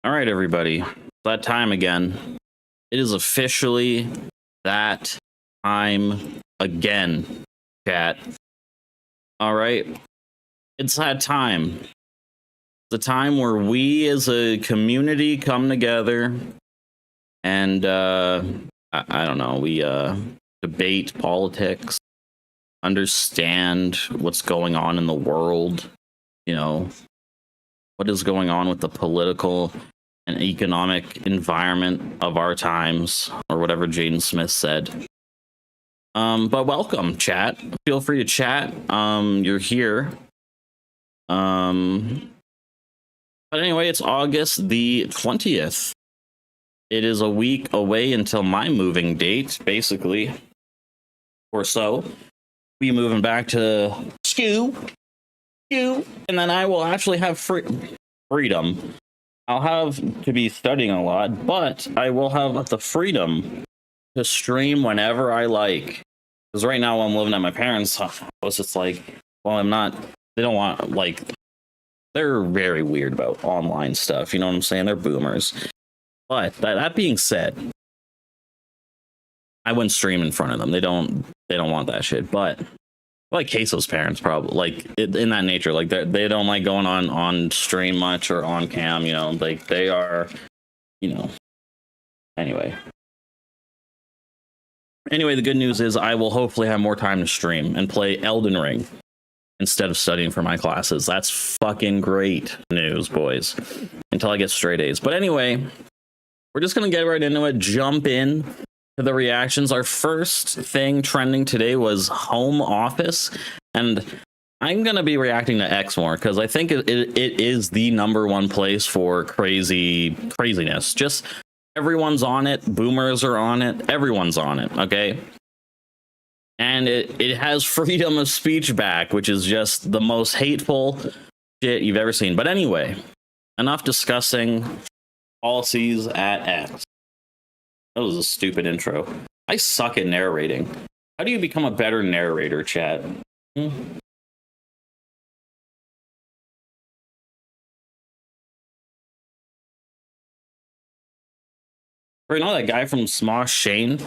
All right, everybody. It's that time again. It is officially that time again, chat. All right. It's that time. The time where we as a community come together and I don't know, we debate politics, understand what's going on in the world, you know, what is going on with the political and economic environment of our times, or whatever Jaden Smith said. But welcome, chat. Feel free to chat. You're here. But anyway, it's August the 20th. It is a week away until my moving date, basically, or so. Be moving back to Skew, and then I will actually have freedom. I'll have to be studying a lot, but I will have the freedom to stream whenever I like. Because right now, when I'm living at my parents' house, it's like, well, I'm not. They don't want, like, they're very weird about online stuff. You know what I'm saying? They're boomers. But that being said, I wouldn't stream in front of them. They don't want that shit. But like Queso's parents, probably, like, in that nature, like they don't like going on stream much or on cam. You know, like they are, you know. Anyway, the good news is I will hopefully have more time to stream and play Elden Ring instead of studying for my classes. That's fucking great news, boys. Until I get straight A's. But anyway, we're just gonna get right into it. Jump in to the reactions. Our first thing trending today was Home Office, and I'm gonna be reacting to X more because I think it is the #1 place for craziness. Just everyone's on it. Boomers are on it. Everyone's on it. Okay. And it has freedom of speech back, which is just the most hateful shit you've ever seen. But anyway, enough discussing policies at X. That was a stupid intro. I suck at narrating. How do you become a better narrator, chat? Or you know that guy from Smosh, Shane?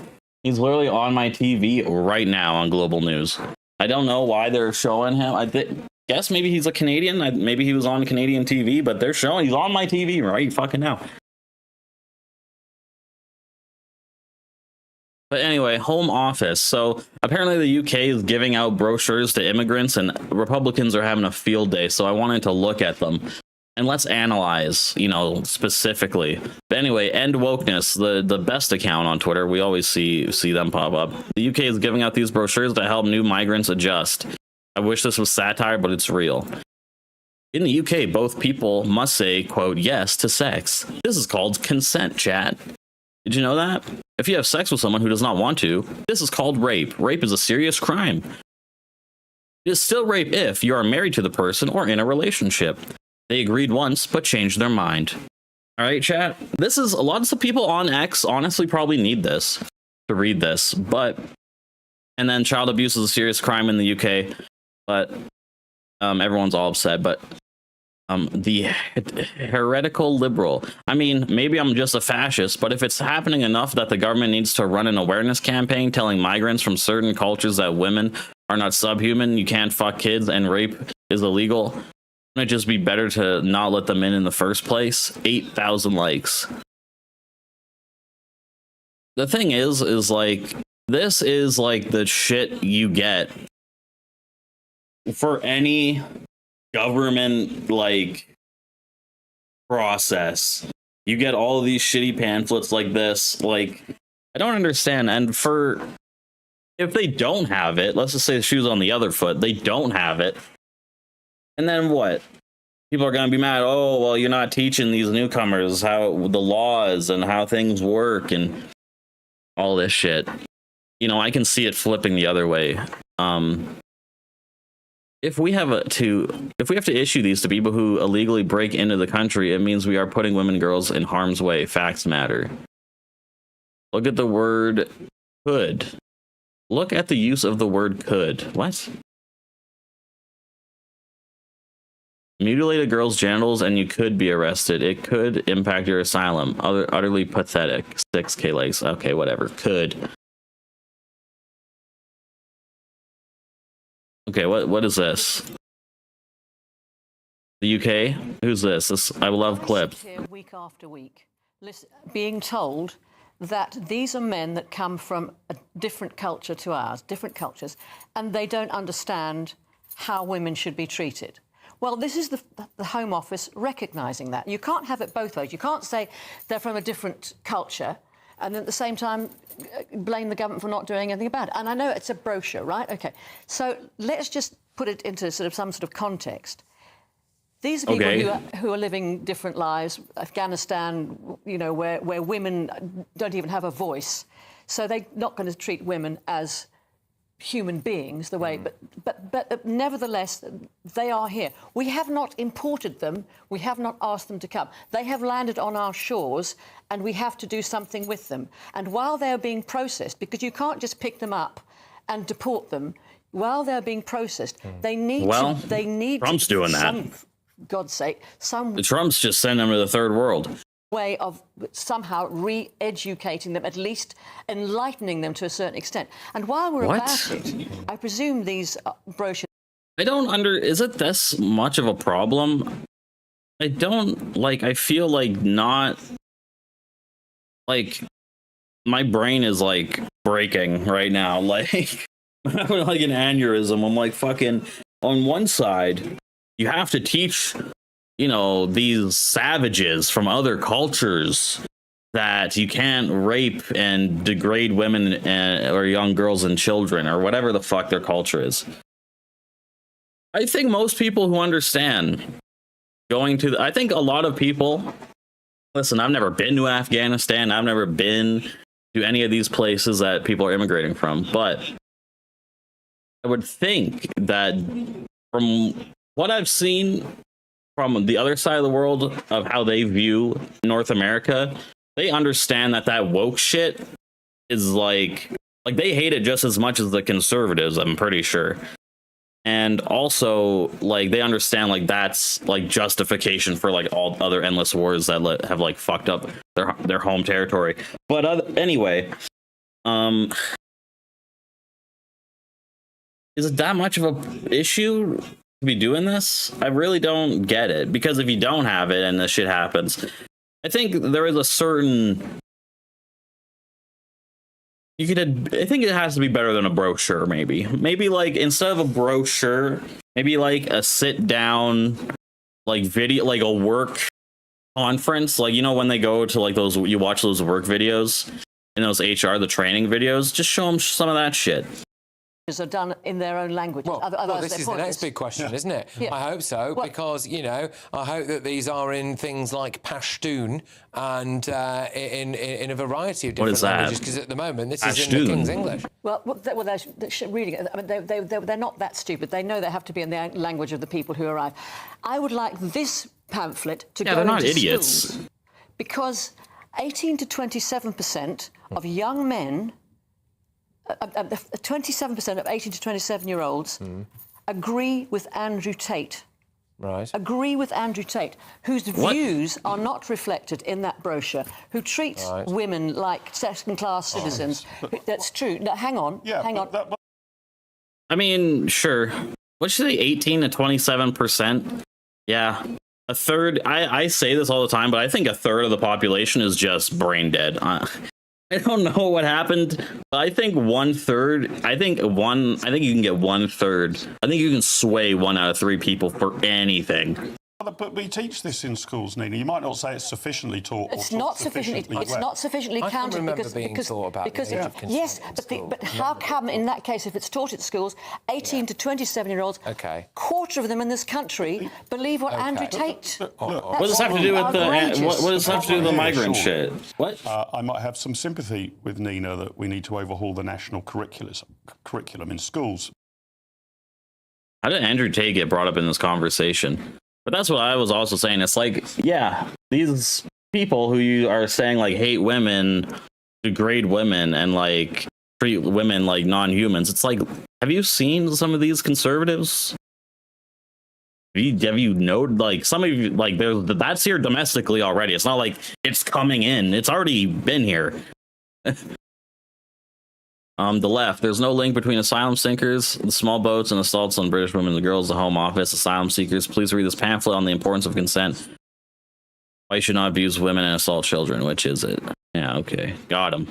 He's literally on my TV right now on Global News. I don't know why they're showing him. I guess maybe he's a Canadian. Maybe he was on Canadian TV, but they're showing he's on my TV right fucking now. But anyway, Home Office. So apparently the UK is giving out brochures to immigrants, and Republicans are having a field day. So I wanted to look at them. And let's analyze, you know, specifically. But anyway, End Wokeness, the best account on Twitter. We always see them pop up. The UK is giving out these brochures to help new migrants adjust. I wish this was satire, but it's real. In the UK, both people must say, quote, yes to sex. This is called consent, chat. Did you know that? If you have sex with someone who does not want to, this is called rape. Rape is a serious crime. It is still rape if you are married to the person or in a relationship. They agreed once, but changed their mind. All right, chat. This is a lot of people on X honestly probably need this to read this, but and then child abuse is a serious crime in the UK, but everyone's all upset. But the heretical liberal. I mean, maybe I'm just a fascist, but if it's happening enough that the government needs to run an awareness campaign telling migrants from certain cultures that women are not subhuman, you can't fuck kids, and rape is illegal, wouldn't it just be better to not let them in the first place? 8,000 likes. The thing is like, this is like the shit you get for any government, like, process. You get all of these shitty pamphlets like this. Like, I don't understand. And if they don't have it, let's just say the shoe's on the other foot, they don't have it. And then what? People are going to be mad. Oh, well, you're not teaching these newcomers how the laws and how things work and all this shit. You know, I can see it flipping the other way. If we have to issue these to people who illegally break into the country, it means we are putting women and girls in harm's way. Facts matter. Look at the word could. Look at the use of the word could. What? mutilate a girl's genitals and you could be arrested. It could impact your asylum. Utterly pathetic. 6K likes. Okay, whatever. Could. Okay, what is this? The UK? Who's this? I love clips. Here week after week, being told that these are men that come from a different culture to ours, different cultures, and they don't understand how women should be treated. Well, this is the Home Office recognising that. You can't have it both ways. You can't say they're from a different culture and at the same time blame the government for not doing anything about it. And I know it's a brochure, right? OK, so let's just put it into sort of some sort of context. These are people who are living different lives. Afghanistan, you know, where women don't even have a voice. So they're not going to treat women as human beings the way, but nevertheless, they are here. We have not imported them. We have not asked them to come. They have landed on our shores and we have to do something with them. And while they're being processed, because you can't just pick them up and deport them, while they're being processed, they need Trump's doing that. God's sake, Trump's just sending them to the third world. Way of somehow re-educating them, at least enlightening them to a certain extent. And while we're about it, I presume these brochures... Is it this much of a problem? I feel like not... Like, my brain is, like, breaking right now. Like, I'm having, like, an aneurysm. I'm like, fucking... On one side, you have to teach... you know, these savages from other cultures that you can't rape and degrade women or young girls and children or whatever the fuck their culture is. I think most people who understand I think a lot of people, listen, I've never been to Afghanistan. I've never been to any of these places that people are immigrating from, but I would think that from what I've seen from the other side of the world of how they view North America, they understand that woke shit is like they hate it just as much as the conservatives, I'm pretty sure. And also, like, they understand, like, that's, like, justification for, like, all other endless wars that have, like, fucked up their home territory. But anyway, is it that much of a issue to be doing this? I really don't get it, because if you don't have it and this shit happens, I think there is a certain... I think it has to be better than a brochure, maybe. Maybe, like, instead of a brochure, maybe, like, a sit-down, like, video, like, a work conference. Like, you know, when they go to, like, those, you watch those work videos and those the training videos, just show them some of that shit. Are done in their own language. Well, this is the next big question, isn't it? Yeah. I hope so, because, you know, I hope that these are in things like Pashtun and in a variety of different languages, because at the moment this is in the King's English. Well, they're reading it. I mean, they're not that stupid. They know they have to be in the language of the people who arrive. I would like this pamphlet to go into idiots. Schools, because 18 to 27% of young men 27% of 18 to 27-year-olds agree with Andrew Tate. Right. Agree with Andrew Tate, whose views are not reflected in that brochure, who treats women like second-class citizens. That's true. No, hang on. I mean, sure. What'd you say, 18 to 27%? Yeah. A third, I say this all the time, but I think a third of the population is just brain dead. I don't know what happened, but I think I think you can get 1/3. I think you can sway 1 out of 3 people for anything. But we teach this in schools, Nina. You might not say it's sufficiently taught. It's not sufficiently. It's not sufficiently counted But how come in that case, if it's taught at schools, 18 to 27-year-olds, quarter of them in this country believe what Andrew Tate. What does this have to do with the migrant shit? What? I might have some sympathy with Nina that we need to overhaul the national curriculum in schools. How did Andrew Tate get brought up in this conversation? But that's what I was also saying. It's like, yeah, these people who you are saying, like, hate women, degrade women, and, like, treat women like non-humans. It's like, have you seen some of these conservatives? Have you know, like, some of you, like, that's here domestically already. It's not like it's coming in. It's already been here. The left, there's no link between asylum seekers, the small boats, and assaults on British women and girls, the Home Office, asylum seekers. Please read this pamphlet on the importance of consent. Why you should not abuse women and assault children. Which is it? Yeah, okay. Got him.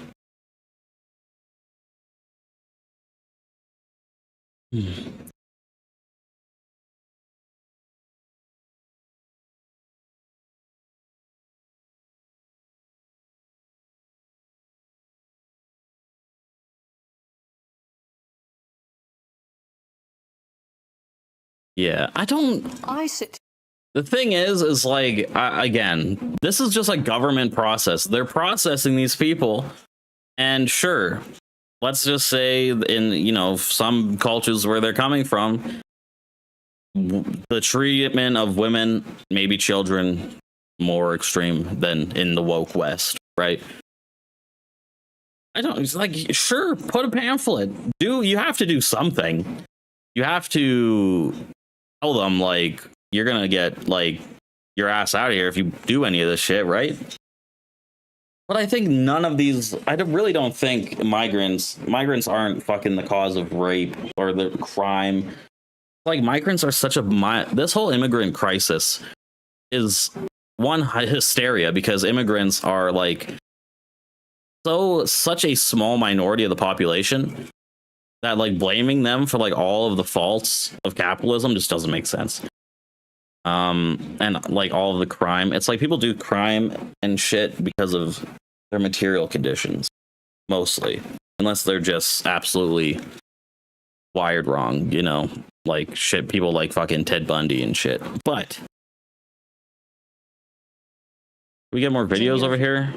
Yeah, I sit. The thing is like, again, this is just a government process. They're processing these people, and sure, let's just say in, you know, some cultures where they're coming from, the treatment of women, maybe children, more extreme than in the woke West, right? It's like, sure, put a pamphlet. You have to do something. You have to tell them, like, you're gonna get, like, your ass out of here if you do any of this shit, right? But I think none of these, really don't think migrants aren't fucking the cause of rape or the crime. Like, migrants are such this whole immigrant crisis is one hysteria, because immigrants are, like, such a small minority of the population that, like, blaming them for, like, all of the faults of capitalism just doesn't make sense. And, like, all of the crime, it's like people do crime and shit because of their material conditions, mostly, unless they're just absolutely wired wrong, you know, like shit, people like fucking Ted Bundy and shit. But we get more videos over here.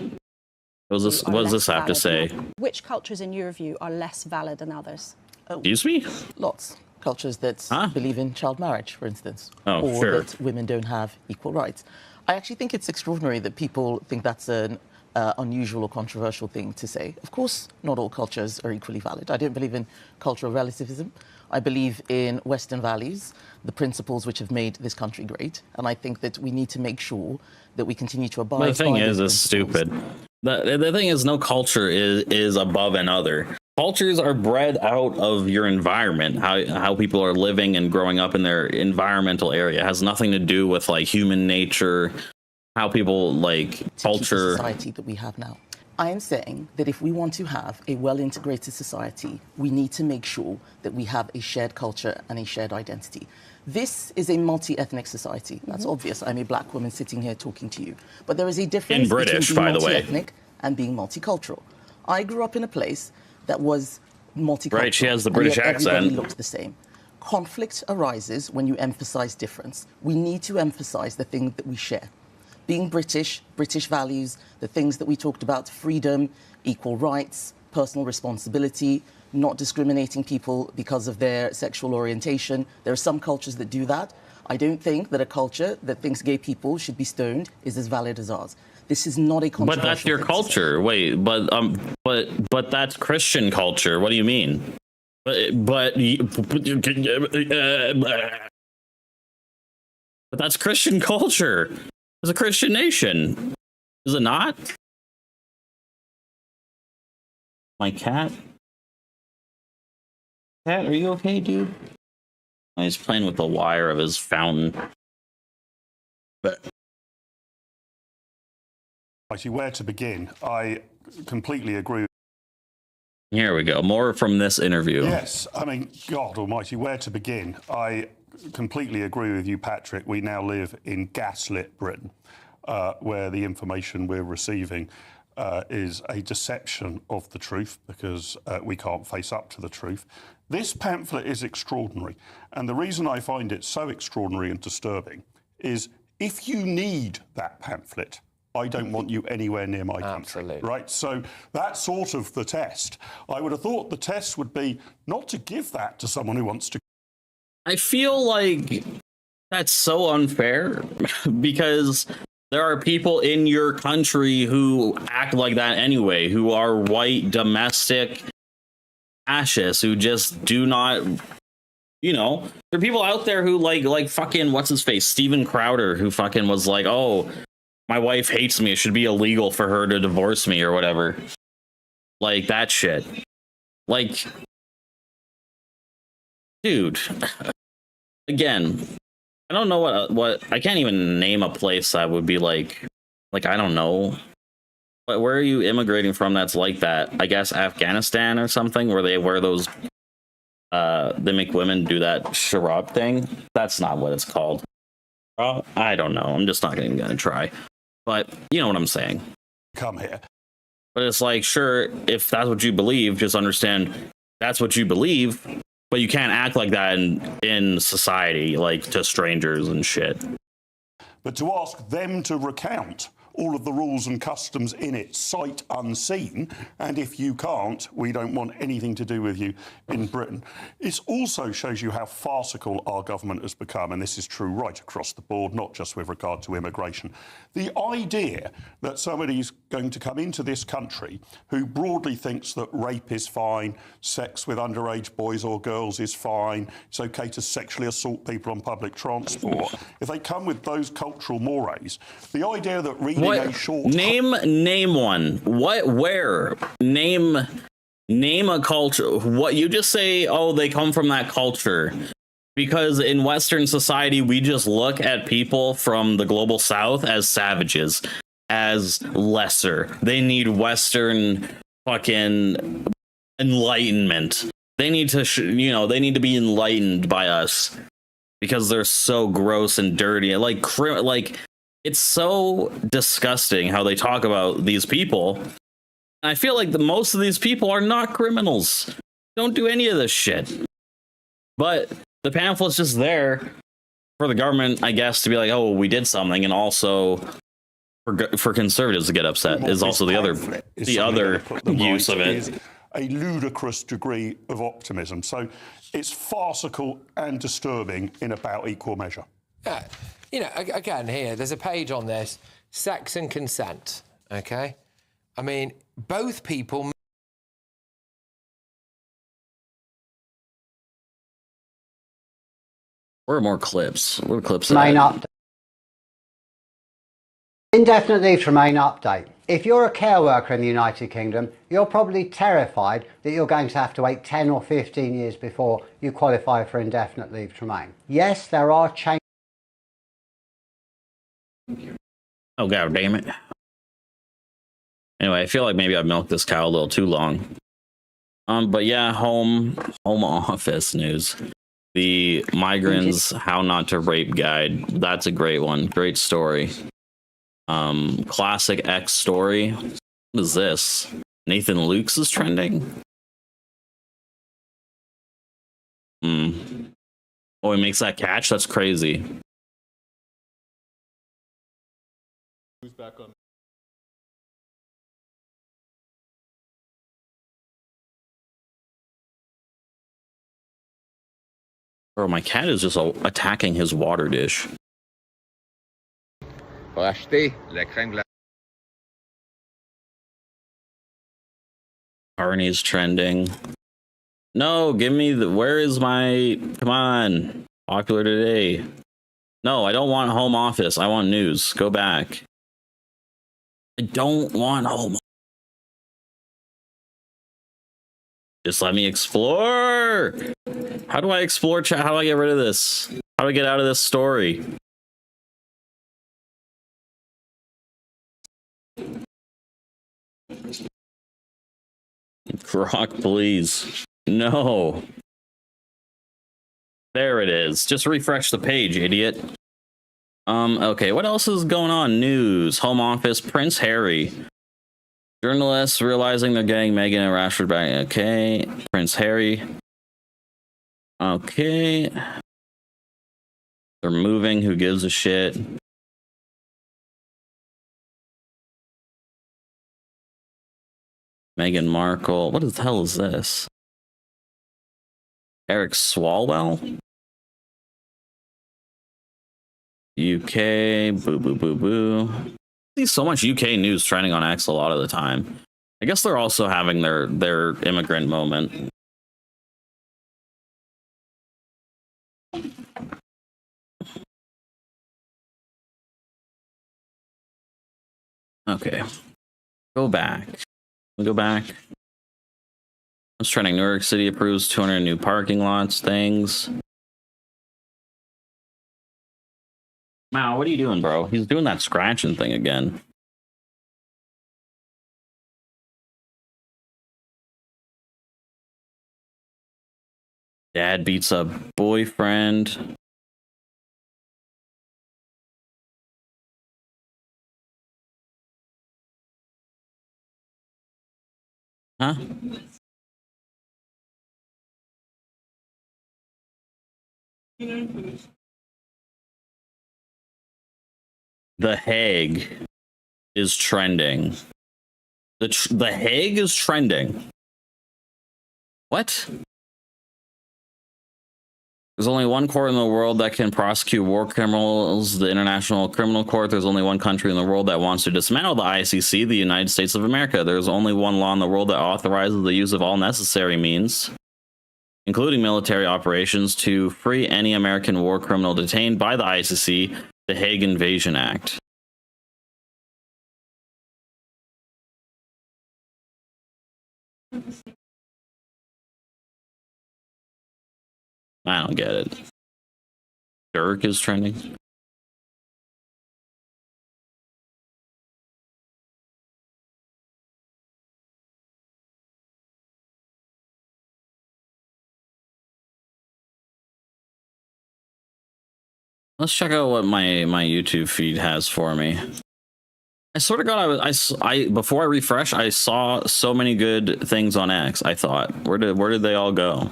What does this have to say? Which cultures, in your view, are less valid than others? Excuse me? Lots. Cultures that believe in child marriage, for instance, or sure, that women don't have equal rights. I actually think it's extraordinary that people think that's an unusual or controversial thing to say. Of course, not all cultures are equally valid. I don't believe in cultural relativism. I believe in Western values, the principles which have made this country great, and I think that we need to make sure that we continue to abide by the thing is, it's stupid. The thing is, no culture is above another. Cultures are bred out of your environment, how people are living and growing up in their environmental area. It has nothing to do with, like, human nature, how people, like, culture. Society that we have now. I am saying that if we want to have a well-integrated society, we need to make sure that we have a shared culture and a shared identity. This is a multi-ethnic society. That's obvious. I'm a black woman sitting here talking to you. But there is a difference between being multi-ethnic and being multicultural. I grew up in a place that was multicultural. Right, she has the British accent. Everybody looked the same. Conflict arises when you emphasize difference. We need to emphasize the thing that we share. Being British, British values, the things that we talked about, freedom, equal rights, personal responsibility, not discriminating people because of their sexual orientation. There are some cultures that do that. I don't think that a culture that thinks gay people should be stoned is as valid as ours. This is not a controversial. But that's your culture. Wait, but that's Christian culture. What do you mean? But that's Christian culture. It's a Christian nation, is it not? My cat. Cat, are you okay, dude? Oh, he's playing with the wire of his fountain. But where to begin? I completely agree. Here we go. More from this interview. Yes, I mean, God almighty, where to begin? I completely agree with you, Patrick. We now live in gaslit Britain, where the information we're receiving is a deception of the truth, because we can't face up to the truth. This pamphlet is extraordinary. And the reason I find it so extraordinary and disturbing is, if you need that pamphlet, I don't want you anywhere near my country. Absolutely. Right? So that's sort of the test. I would have thought the test would be not to give that to someone who wants to. I feel like that's so unfair, because there are people in your country who act like that anyway, who are white, domestic fascists, who just do not You know, there are people out there who like fucking what's his face, Steven Crowder, who fucking was like, oh, my wife hates me. It should be illegal for her to divorce me or whatever. Like that shit. Like, dude. Again, I don't know what I can't even name a place that would be like I don't know. But where are you immigrating from that's like that? I guess Afghanistan or something, where they wear those they make women do that sharab thing. That's not what it's called. I don't know. I'm just not even gonna try. But you know what I'm saying. Come here. But it's like, sure, if that's what you believe, just understand that's what you believe. But you can't act like that in society, like to strangers and shit. But to ask them to recount all of the rules and customs in it, sight unseen, and if you can't, we don't want anything to do with you in Britain. It also shows you how farcical our government has become, and this is true right across the board, not just with regard to immigration. The idea that somebody's going to come into this country who broadly thinks that rape is fine, sex with underage boys or girls is fine, it's okay to sexually assault people on public transport, if they come with those cultural mores, the idea that reading a short... Name one. Where? Name a culture. What you just say, oh, they come from that culture. Because in Western society, we just look at people from the global South as savages, as lesser. They need Western fucking enlightenment. They need to, they need to be enlightened by us because they're so gross and dirty. Like it's so disgusting how they talk about these people. And I feel like most of these people are not criminals. Don't do any of this shit. But the pamphlet's just there for the government, I guess, to be like, oh, we did something, and also for conservatives to get upset is also the other use of it. A ludicrous degree of optimism. So it's farcical and disturbing in about equal measure. Yeah. Again, here, there's a page on this, sex and consent, okay? I mean, both people... Where are more clips? What are clips? Main update. Indefinite leave to remain update. If you're a care worker in the United Kingdom, you're probably terrified that you're going to have to wait 10 or 15 years before you qualify for indefinite leave to remain. Yes, there are changes. Oh, god damn it. Anyway, I feel like maybe I've milked this cow a little too long. But yeah, home office news. The Migrants How Not to Rape Guide. That's a great one. Great story. Classic X story. What is this? Nathan Lukes is trending? Oh, he makes that catch? That's crazy. Who's back on? Bro, my cat is just attacking his water dish. Carney's trending. No, give me the... Where is my... Come on. Popular today. No, I don't want home office. I want news. Go back. I don't want home. Just let me explore. How do I explore chat? How do I get rid of this? How do I get out of this story? Grok, please. No. There it is. Just refresh the page, idiot. Okay, what else is going on? News. Home Office. Prince Harry. Journalists realizing they're getting Meghan and Rashford back. Okay. Prince Harry. Okay. They're moving. Who gives a shit? Meghan Markle. What the hell is this? Eric Swalwell? UK. Boo, boo, boo, boo. I see so much UK news trending on X a lot of the time. I guess they're also having their immigrant moment. Okay. Go back. Go back. I was trending. New York City approves 200 new parking lots things. Wow, what are you doing, bro? He's doing that scratching thing again. Dad beats up boyfriend. Huh? The Hague is trending. The Hague is trending. What? There's only one court in the world that can prosecute war criminals, the International Criminal Court. There's only one country in the world that wants to dismantle the ICC, the United States of America. There's only one law in the world that authorizes the use of all necessary means, including military operations, to free any American war criminal detained by the ICC, the Hague Invasion Act. I don't get it. Dirk is trending. Let's check out what my YouTube feed has for me. I sort of got I before I refresh, I saw so many good things on X. I thought, where did they all go?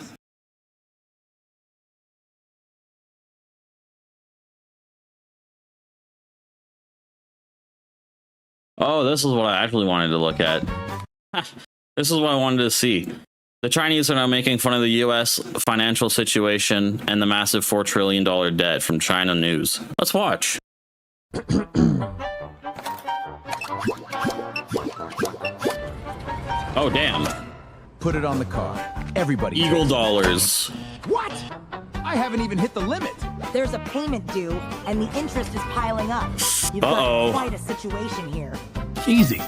Oh, this is what I actually wanted to look at. This is what I wanted to see. The Chinese are now making fun of the U.S. financial situation and the massive $4 trillion debt from China News. Let's watch. Oh, damn. Put it on the car. Everybody. Eagle dollars. What? I haven't even hit the limit. There's a payment due, and the interest is piling up. You've got quite a situation here. Easy.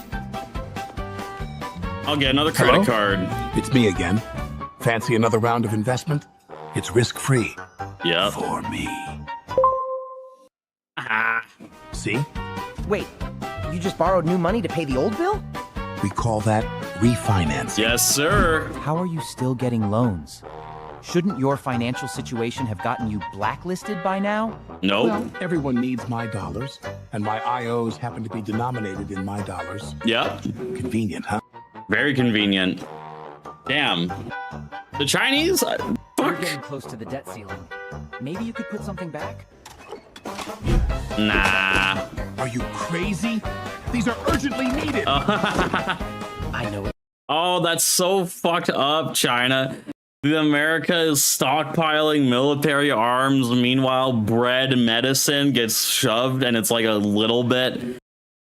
I'll get another credit card. It's me again. Fancy another round of investment? It's risk-free. Yeah. For me. Ah. See? Wait, you just borrowed new money to pay the old bill? We call that refinancing. Yes, sir. How are you still getting loans? Shouldn't your financial situation have gotten you blacklisted by now? Nope. Well, everyone needs my dollars, and my IOs happen to be denominated in my dollars. Yep. Convenient, huh? Very convenient. Damn. The Chinese? Fuck. You're getting close to the debt ceiling. Maybe you could put something back? Nah. Are you crazy? These are urgently needed. I know it. Oh, that's so fucked up, China. America is stockpiling military arms. Meanwhile, bread medicine gets shoved and it's like a little bit.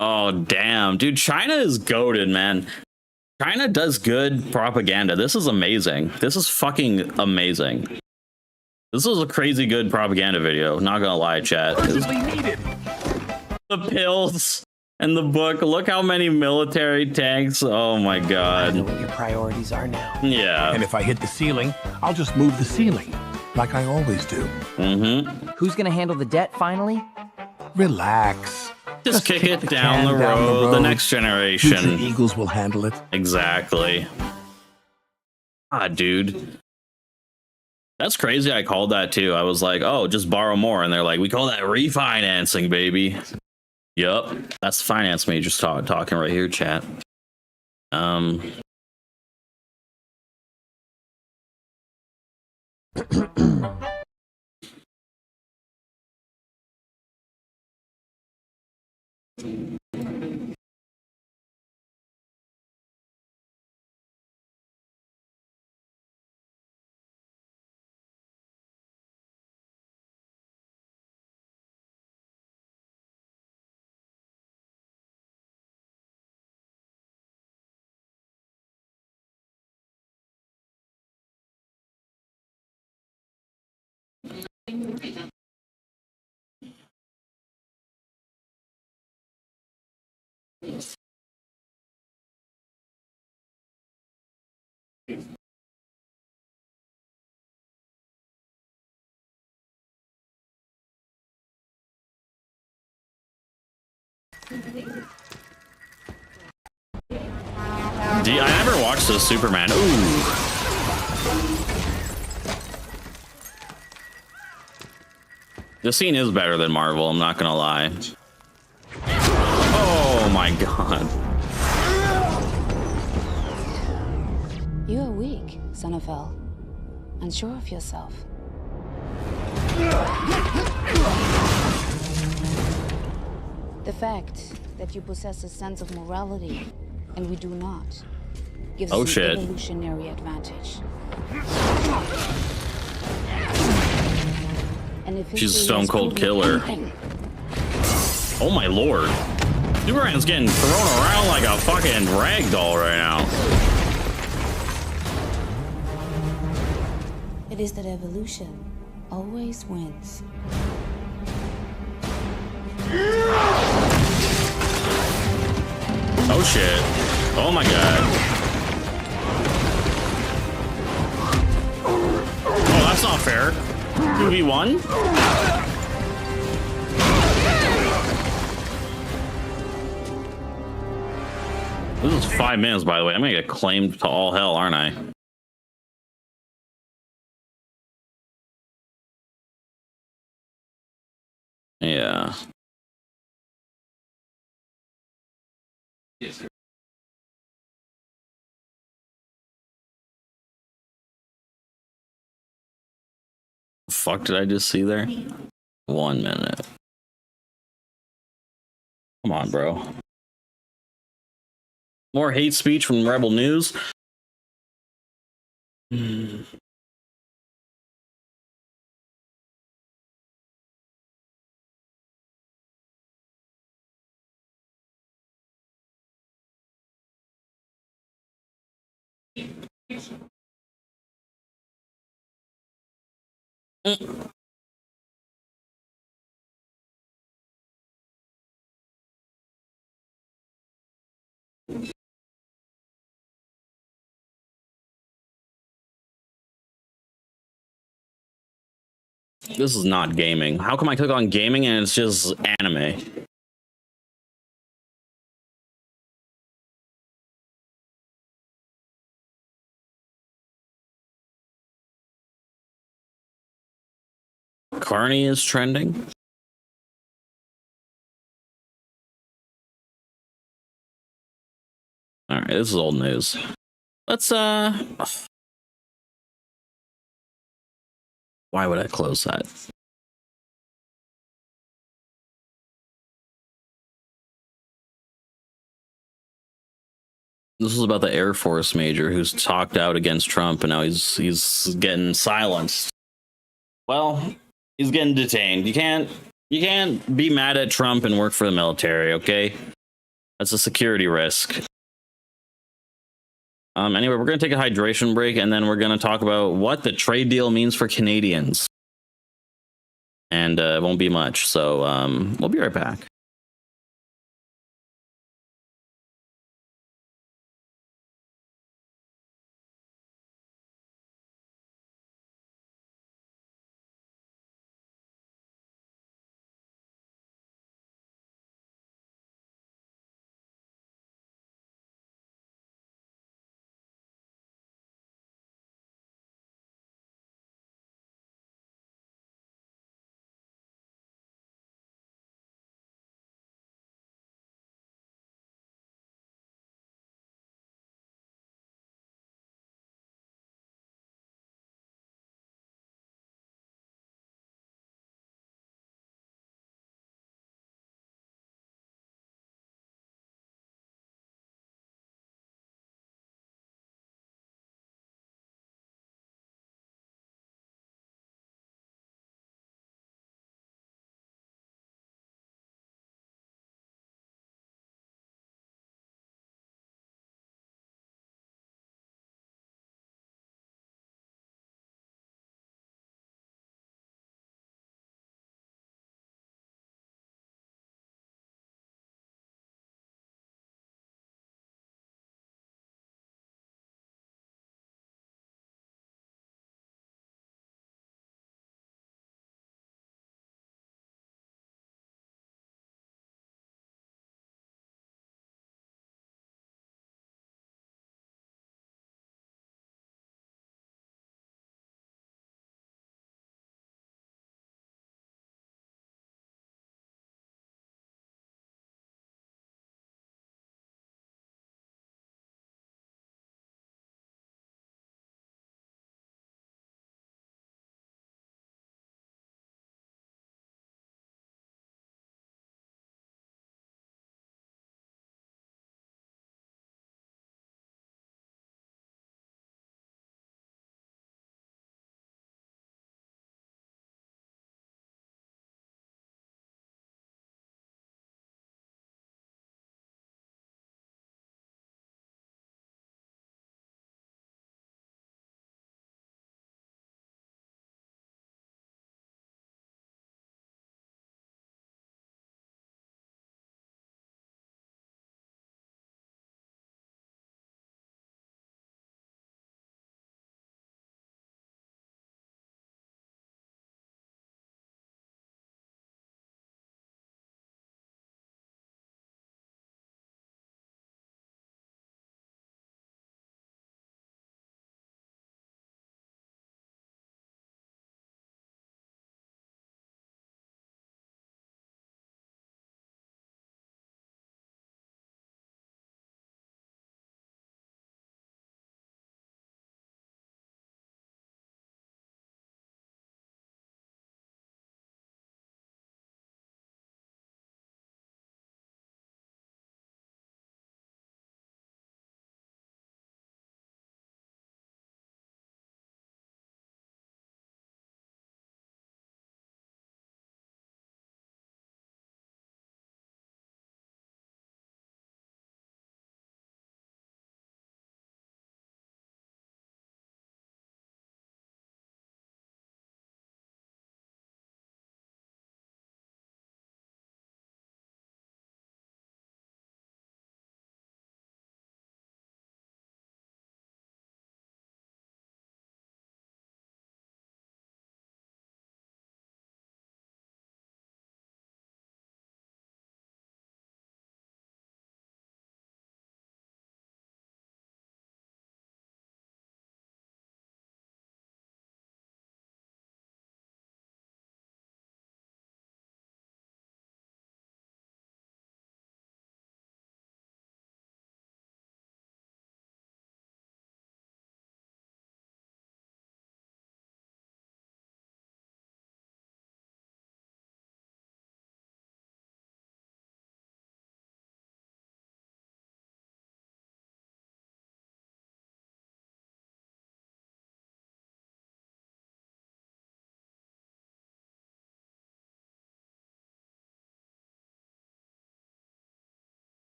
Oh, damn. Dude, China is goated, man. China does good propaganda. This is amazing. This is fucking amazing. This is a crazy good propaganda video. Not gonna lie, chat. Urgently needed. The pills and the book. Look how many military tanks. Oh my god. I know what your priorities are now. Yeah. And if I hit the ceiling, I'll just move the ceiling, like I always do. Mm-hmm. Who's gonna handle the debt finally? Relax. Just kick it down the road. The next generation. Future Eagles will handle it. Exactly. Ah, dude. That's crazy. I called that too. I was like, oh, just borrow more. And they're like, we call that refinancing, baby. Yup. That's finance majors talking right here, chat. I never watched the Superman. Ooh. The scene is better than Marvel, I'm not gonna lie. Oh my god. You are weak, son of El. Unsure of yourself. The fact that you possess a sense of morality and we do not gives us an evolutionary advantage. And if she's a stone cold killer. Oh my lord. Superman's getting thrown around like a fucking rag doll right now. It is that evolution always wins. Oh shit. Oh my god. Oh, that's not fair. 2v1? This is 5 minutes, by the way. I'm gonna get claimed to all hell, aren't I? Yeah. Yes. Fuck did I just see there? 1 minute. Come on, bro. More hate speech from Rebel News. This is not gaming. How come I click on gaming and it's just anime? Carney is trending. All right, this is old news. Let's why would I close that? This is about the Air Force major who's talked out against Trump and now he's getting silenced. Well, he's getting detained. You can't be mad at Trump and work for the military, okay? That's a security risk. Anyway, we're going to take a hydration break, and then we're going to talk about what the trade deal means for Canadians. And it won't be much, so we'll be right back.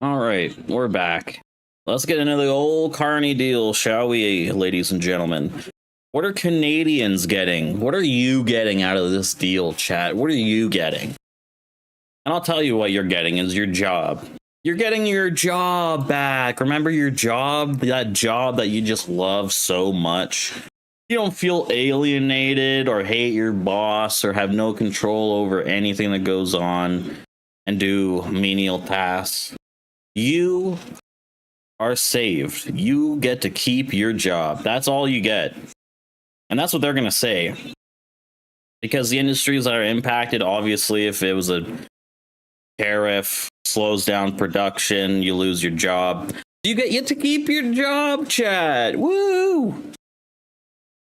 All right, we're back. Let's get into the old Carney deal, shall we, ladies and gentlemen? What are Canadians getting? What are you getting out of this deal, chat? What are you getting? And I'll tell you what you're getting is your job. You're getting your job back. Remember your job? That job that you just love so much. You don't feel alienated or hate your boss or have no control over anything that goes on and do menial tasks. You are saved. You get to keep your job. That's all you get. And that's what they're going to say. Because the industries that are impacted, obviously, if it was a tariff, slows down production, you lose your job. You get to keep your job, chat. Woo!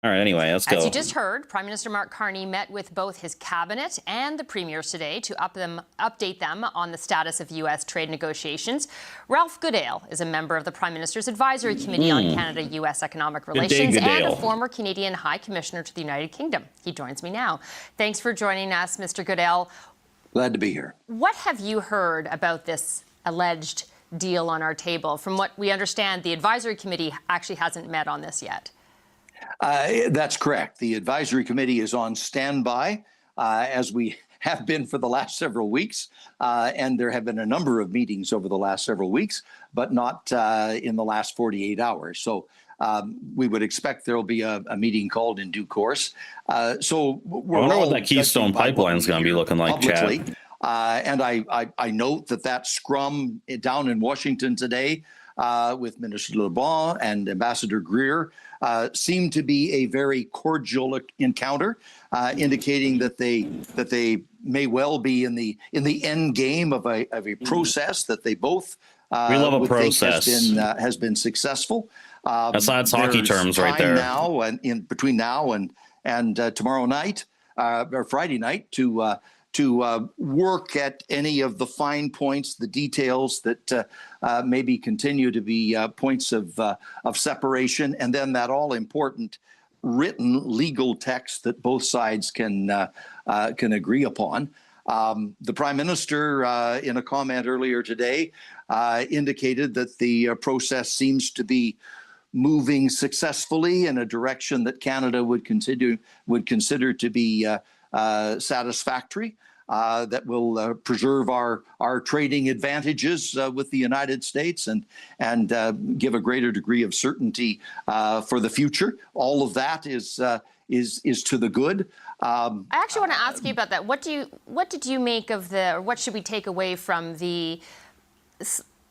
All right, anyway, let's go. As you just heard, Prime Minister Mark Carney met with both his cabinet and the premiers today to update them on the status of U.S. trade negotiations. Ralph Goodale is a member of the Prime Minister's Advisory Committee on Canada-U.S. Economic Relations and a former Canadian High Commissioner to the United Kingdom. He joins me now. Thanks for joining us, Mr. Goodale. Glad to be here. What have you heard about this alleged deal on our table? From what we understand, the Advisory Committee actually hasn't met on this yet. That's correct. The Advisory Committee is on standby, as we have been for the last several weeks. And there have been a number of meetings over the last several weeks, but not in the last 48 hours. So we would expect there will be a meeting called in due course. So we're I wonder what that Keystone Pipeline is going to be looking like, publicly. Chad. And I note that scrum down in Washington today with Minister LeBlanc and Ambassador Greer seemed to be a very cordial encounter, indicating that they may well be in the end game of a process that they both we love a process has been successful. That's hockey terms right there. Now and in between now and tomorrow night or Friday night to work at any of the fine points, the details that maybe continue to be points of separation, and then that all important written legal text that both sides can agree upon. The Prime Minister, in a comment earlier today, indicated that the process seems to be moving successfully in a direction that Canada would consider to be satisfactory, that will preserve our trading advantages with the United States and give a greater degree of certainty for the future. All of that is to the good. I actually want to ask you about that. What did you make of or what should we take away from the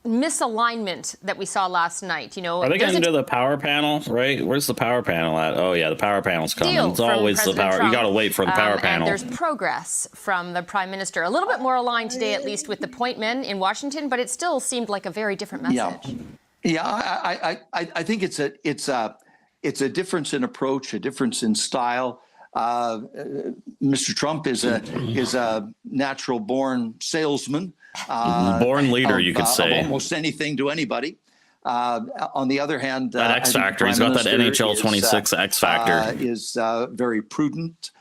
misalignment that we saw last night? Are they going to the power panel, right? Where's the power panel at? Oh yeah, the power panel's coming. It's always the power. You got to wait for the power panel. And there's progress from the Prime Minister, a little bit more aligned today, at least with the point men in Washington, but it still seemed like a very different message. Yeah. I think it's a difference in approach, a difference in style. Mr. Trump is a natural born salesman. Born leader, you could say. Of almost anything to anybody. On the other hand, that X Factor, he's got that NHL 26 X Factor. Is very prudent.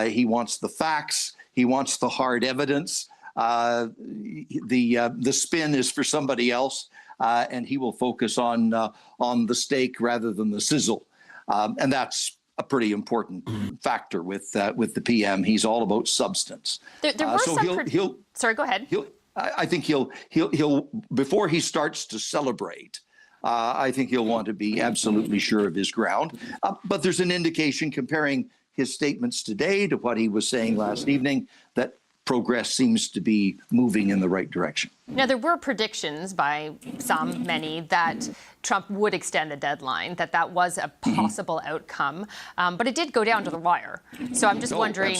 He wants the facts. He wants the hard evidence. The spin is for somebody else, and he will focus on the steak rather than the sizzle. And that's a pretty important factor with the PM. He's all about substance. There were some. Sorry, go ahead. I think he'll before he starts to celebrate. I think he'll want to be absolutely sure of his ground. But there's an indication comparing his statements today to what he was saying last evening that progress seems to be moving in the right direction. Now, there were predictions by many, that Trump would extend the deadline, that was a possible outcome. But it did go down to the wire. So I'm just wondering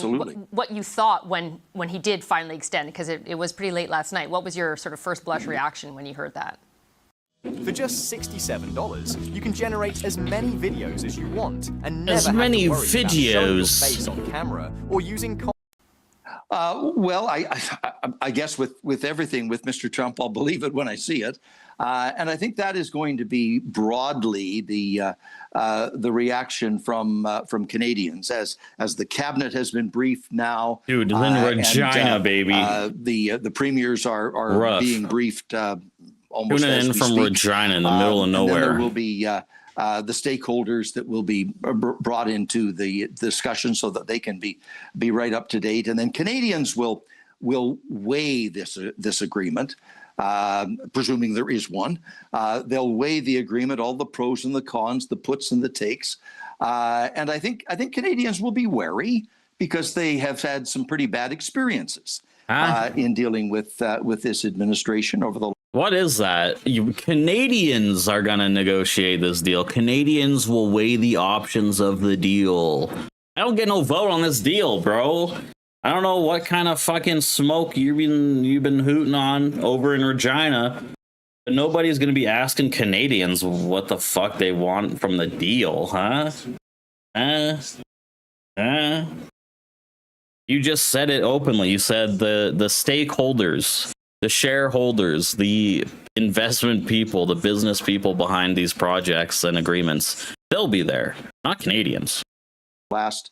what you thought when he did finally extend, because it was pretty late last night. What was your sort of first blush reaction when you heard that? For just $67, you can generate as many videos as you want and never have to worry about showing your face on camera or using. Well, I guess with everything with Mr. Trump, I'll believe it when I see it, and I think that is going to be broadly the reaction from Canadians as the cabinet has been briefed now. Dude, in Regina, baby. The premiers are being briefed almost tuning as in we from speak. Regina in the middle of And then nowhere. there will be the stakeholders that will be brought into the discussion so that they can be right up to date. And then Canadians will weigh this agreement, presuming there is one. They'll weigh the agreement, all the pros and the cons, the puts and the takes. And I think Canadians will be wary because they have had some pretty bad experiences in dealing with this administration over the. What is that? Canadians are going to negotiate this deal. Canadians will weigh the options of the deal. I don't get no vote on this deal, bro. I don't know what kind of fucking smoke you've been hooting on over in Regina, but nobody's going to be asking Canadians what the fuck they want from the deal, huh? You just said it openly. You said the stakeholders, the shareholders, the investment people, the business people behind these projects and agreements, they'll be there, not Canadians. Not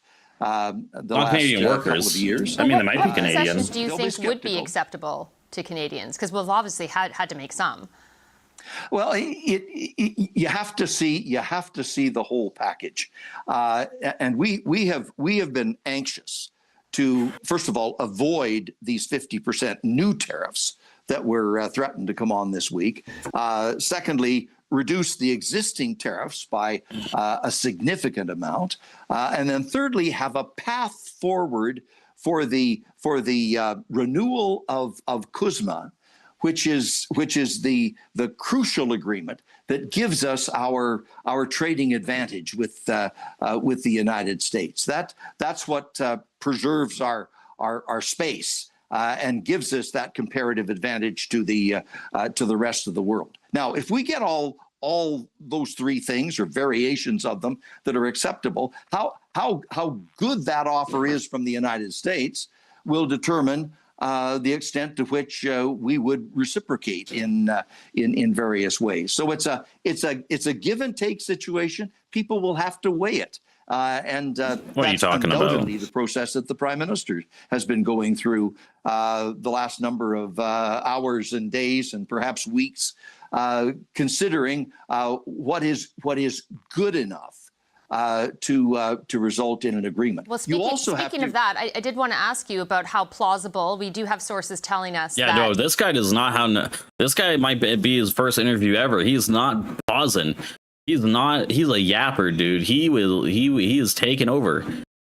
Canadian workers. Couple of years. I mean, they might be What Canadian. concessions do you think would be acceptable to Canadians? Because we've obviously had to make some. Well, you have to see the whole package, and we have been anxious to, first of all, avoid these 50% new tariffs that were threatened to come on this week. Secondly, reduce the existing tariffs by a significant amount, and then thirdly, have a path forward for the renewal of CUSMA, which is the crucial agreement that gives us our trading advantage with the United States. That's what preserves our space and gives us that comparative advantage to the rest of the world. Now, if we get all those three things or variations of them that are acceptable, how good that offer is from the United States will determine the extent to which we would reciprocate in various ways. So it's a give and take situation. People will have to weigh it. And what are you talking about? The process that the Prime Minister has been going through the last number of hours and days and perhaps weeks, considering what is good enough to result in an agreement. Well, speaking of that, I did want to ask you about how plausible. We do have sources telling us. Yeah, that no, this guy does not have. This guy might be his first interview ever. He's not pausing. He's not. He's a yapper, dude. He is taking over.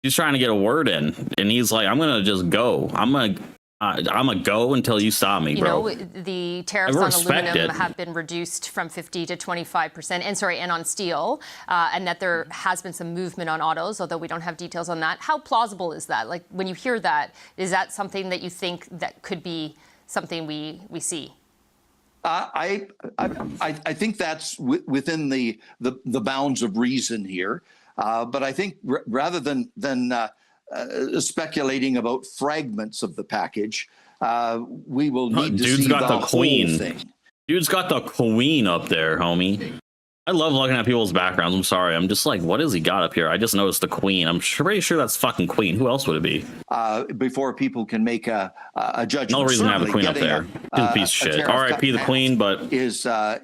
He's trying to get a word in, and he's like, "I'm gonna just go. I'm gonna go until you stop me, bro." You know, the tariffs on aluminum have been reduced from 50 to 25%, and on steel, and that there has been some movement on autos, although we don't have details on that. How plausible is that? Like, when you hear that, is that something that you think that could be something we see? I think that's within the bounds of reason here, but I think rather than speculating about fragments of the package, we will need to see the whole thing. Dude's got the queen up there, homie. I love looking at people's backgrounds. I'm sorry. I'm just like, what has he got up here? I just noticed the queen. I'm pretty sure that's fucking queen. Who else would it be? Before people can make a judgment. No reason to have the queen up there. She's a piece of shit. R.I.P. the queen, but is a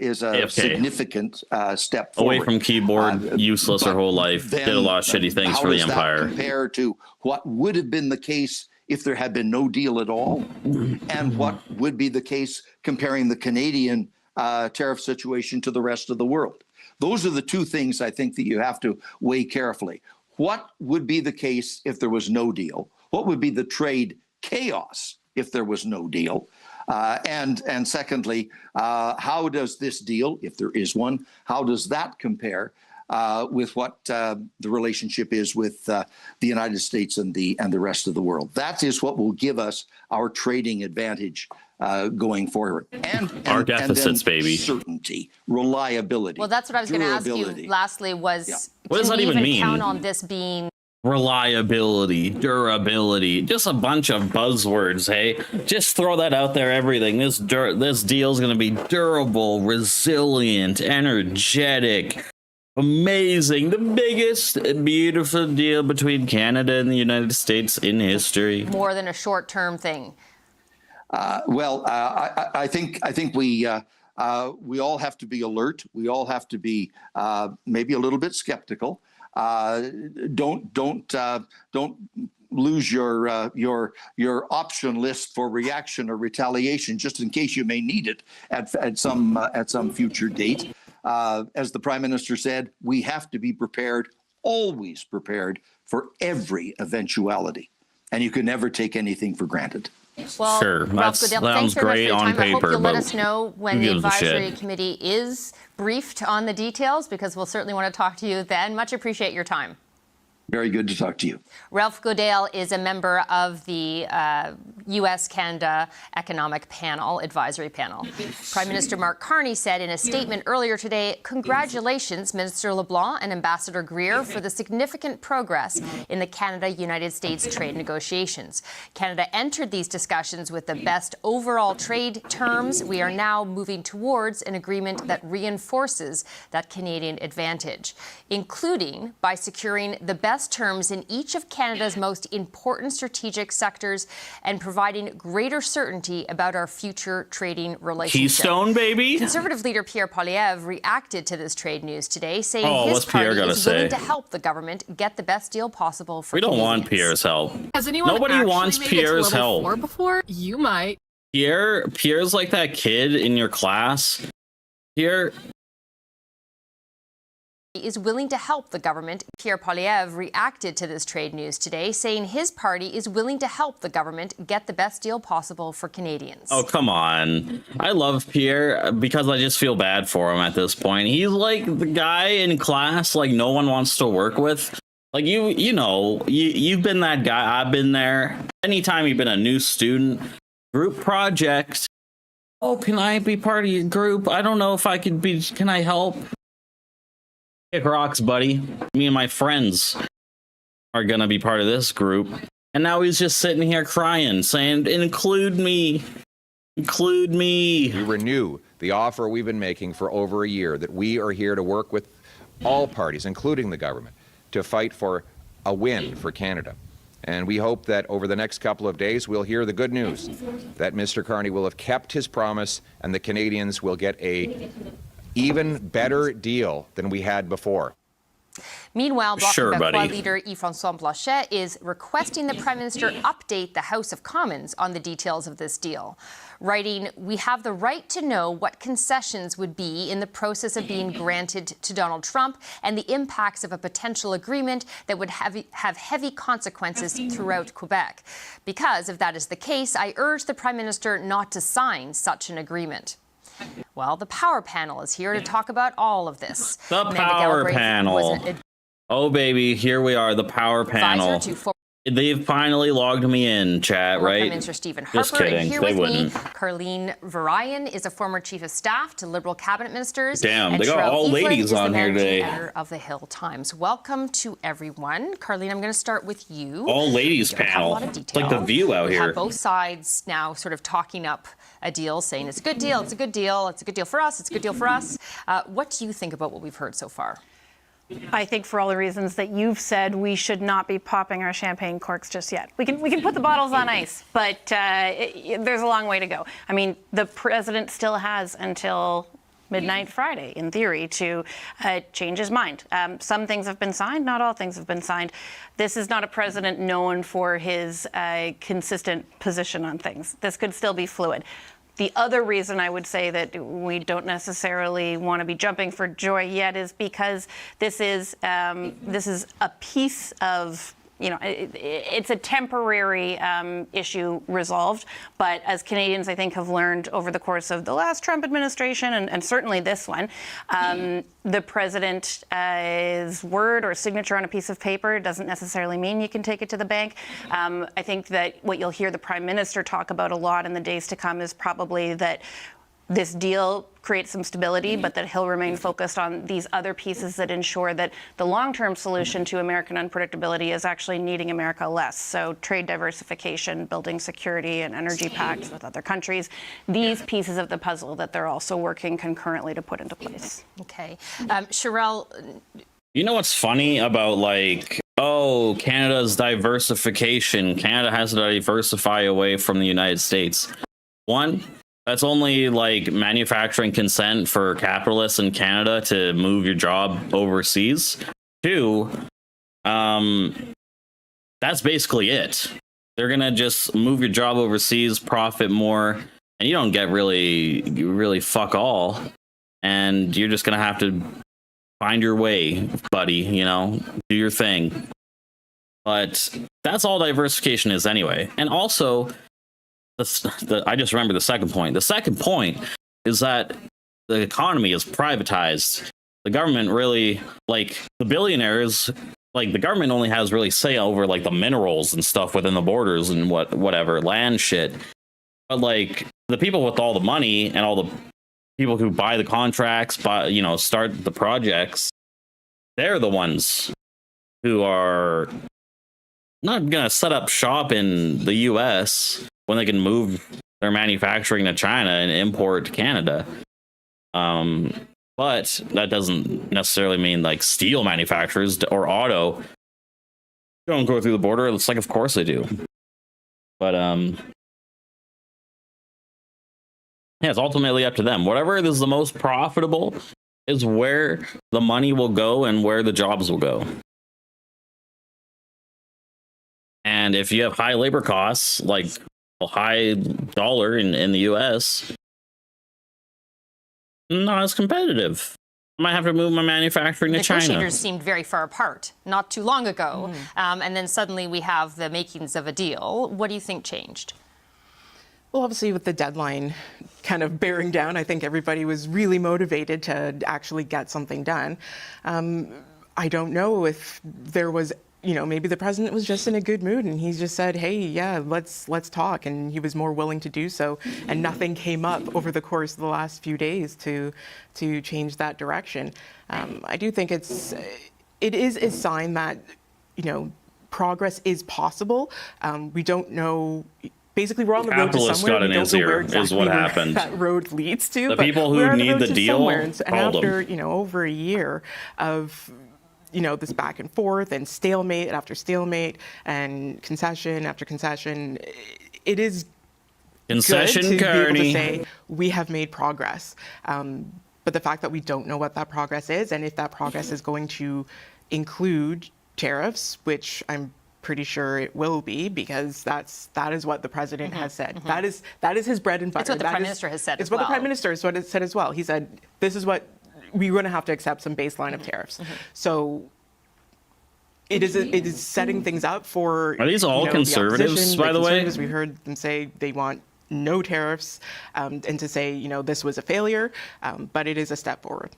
significant step forward. Away from keyboard, useless her whole life. Did a lot of shitty things for the empire. How does that compare to what would have been the case if there had been no deal at all, and what would be the case comparing the Canadian tariff situation to the rest of the world? Those are the two things I think that you have to weigh carefully. What would be the case if there was no deal? What would be the trade chaos if there was no deal? And secondly, how does this deal, if there is one, how does that compare with what the relationship is with the United States and the rest of the world? That is what will give us our trading advantage going forward. And our deficits, baby. Certainty, reliability. Well, that's what I was going to ask you lastly was, what does that even mean? Count on this being reliability, durability, just a bunch of buzzwords, hey? Just throw that out there, everything. This deal is going to be durable, resilient, energetic, amazing. The biggest beautiful deal between Canada and the United States in history. More than a short-term thing. I think we we all have to be alert. We all have to be maybe a little bit skeptical. Don't lose your option list for reaction or retaliation, just in case you may need it at some future date. As the Prime Minister said, we have to be prepared, always prepared for every eventuality, and you can never take anything for granted. Well, sure, Ralph Goodale, thanks very much for your time. I hope you'll let us know when the advisory committee is briefed on the details, because we'll certainly want to talk to you then. Much appreciate your time. Very good to talk to you. Ralph Goodale is a member of the U.S.-Canada Economic Panel, Advisory Panel. Prime Minister Mark Carney said in a statement earlier today, congratulations, Minister LeBlanc and Ambassador Greer, for the significant progress in the Canada-United States trade negotiations. Canada entered these discussions with the best overall trade terms. We are now moving towards an agreement that reinforces that Canadian advantage, including by securing the best terms in each of Canada's most important strategic sectors and providing greater certainty about our future trading relationship. Keystone, baby. Conservative leader Pierre Poilievre reacted to this trade news today, saying his party is willing to help the government get the best deal possible for Canadians. We don't want Pierre's help. Has anyone Nobody wants Pierre's help. Before? You might. Pierre's like that kid in your class. Pierre is willing to help the government. Pierre Poilievre reacted to this trade news today, saying his party is willing to help the government get the best deal possible for Canadians. Oh, come on. I love Pierre because I just feel bad for him at this point. He's like the guy in class like no one wants to work with. Like you've been that guy. I've been there. Anytime you've been a new student, group project. Oh, can I be part of your group? I don't know if I could be. Can I help? Kick rocks, buddy. Me and my friends are gonna be part of this group. And now he's just sitting here crying, saying, include me. Include me. We renew the offer we've been making for over a year, that we are here to work with all parties, including the government, to fight for a win for Canada. And we hope that over the next couple of days, we'll hear the good news, that Mr. Carney will have kept his promise and the Canadians will get a even better deal than we had before. Meanwhile, Bloc Québécois leader Yves-François Blanchet is requesting the Prime Minister update the House of Commons on the details of this deal, writing, "We have the right to know what concessions would be in the process of being granted to Donald Trump and the impacts of a potential agreement that would have heavy consequences throughout Quebec. Because if that is the case, I urge the Prime Minister not to sign such an agreement." Well, the Power Panel is here to talk about all of this. The Power Panel. Oh, baby, here we are, the Power Panel. They've finally logged me in, chat, right? Prime Minister Stephen Harper. Just kidding, And here they with wouldn't. me, Carleen Varayan is a former Chief of Staff to Liberal cabinet ministers. Damn, and they got Cheryl all Evelyn ladies is the on here managing today. editor of the Hill Times. Welcome to everyone. Carleen, I'm going to start with you. All ladies We don't have a panel. lot of It's like the detail. View out We here. have both sides now sort of talking up a deal, saying it's a good deal, it's a good deal, it's a good deal for us, it's a good deal for us. What do you think about what we've heard so far? I think for all the reasons that you've said, we should not be popping our champagne corks just yet. We can put the bottles on ice, but there's a long way to go. I mean, the president still has until midnight Friday, in theory, to change his mind. Some things have been signed, not all things have been signed. This is not a president known for his consistent position on things. This could still be fluid. The other reason I would say that we don't necessarily want to be jumping for joy yet is because this is a piece of, it's a temporary issue resolved. But as Canadians, I think, have learned over the course of the last Trump administration and certainly this one, the president's word or signature on a piece of paper doesn't necessarily mean you can take it to the bank. I think that what you'll hear the Prime Minister talk about a lot in the days to come is probably that this deal creates some stability, but that he'll remain focused on these other pieces that ensure that the long-term solution to American unpredictability is actually needing America less. So trade diversification, building security and energy pacts with other countries, these pieces of the puzzle that they're also working concurrently to put into place. Okay. Sherelle. You know what's funny about Canada's diversification? Canada has to diversify away from the United States. One, That's only like manufacturing consent for capitalists in Canada to move your job overseas. 2, that's basically it. They're gonna just move your job overseas, profit more, and you don't get really fuck all. And you're just gonna have to find your way, buddy. You know, do your thing. But that's all diversification is anyway. And also, I just remember the second point. The second point is that the economy is privatized. The government really, like the billionaires, like the government only has really say over like the minerals and stuff within the borders and whatever land shit. But like the people with all the money and all the people who buy the contracts, start the projects, they're the ones who are not going to set up shop in the US when they can move their manufacturing to China and import to Canada. But that doesn't necessarily mean like steel manufacturers or auto don't go through the border. It's like, of course they do. But yeah, it's ultimately up to them. Whatever is the most profitable is where the money will go and where the jobs will go. And if you have high labor costs, like a high dollar in the US, not as competitive. I might have to move my manufacturing to China. Negotiators seemed very far apart not too long ago. And then suddenly we have the makings of a deal. What do you think changed? Well, obviously, with the deadline kind of bearing down, I think everybody was really motivated to actually get something done. I don't know if there was, maybe the president was just in a good mood and he just said, hey, yeah, let's talk. And he was more willing to do so. And nothing came up over the course of the last few days to change that direction. I do think it is a sign that, progress is possible. We don't know. Basically, we're on the road to somewhere. We don't know where exactly that road leads to. The people who need the deal, and after over a year of this back and forth and stalemate after stalemate and concession after concession, it is concession good to Kearney. Be able to say we have made progress. But the fact that we don't know what that progress is and if that progress is going to include tariffs, which I'm pretty sure it will be, because that is what the president has said. That is his bread and butter. It's what the prime minister has said. It's what the prime minister has said as well. He said this is what we're going to have to accept some baseline of tariffs. So it is setting things up for. Are these all conservatives, by the way? We heard them say they want no tariffs, and to say this was a failure, but it is a step forward.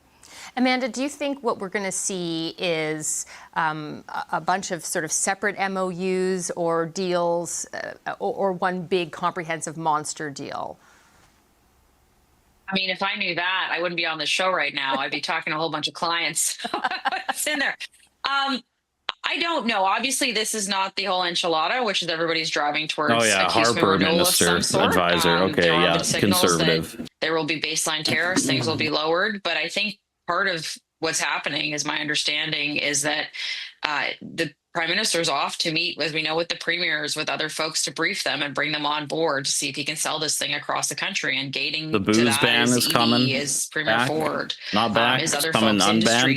Amanda, do you think what we're going to see is a bunch of sort of separate MOUs or deals or one big comprehensive monster deal? I mean, if I knew that, I wouldn't be on the show right now. I'd be talking to a whole bunch of clients. What's in there? I don't know. Obviously, this is not the whole enchilada, which is everybody's driving towards. Oh, yeah, Harper minister, advisor. Okay, yeah, conservative. There will be baseline tariffs. Things will be lowered. But I think part of what's happening, is my understanding, is that the prime minister's off to meet, as we know, with the premiers, with other folks to brief them and bring them on board to see if he can sell this thing across the country. And gating the booze ban is coming. Is Premier Ford, not back. Is other folks,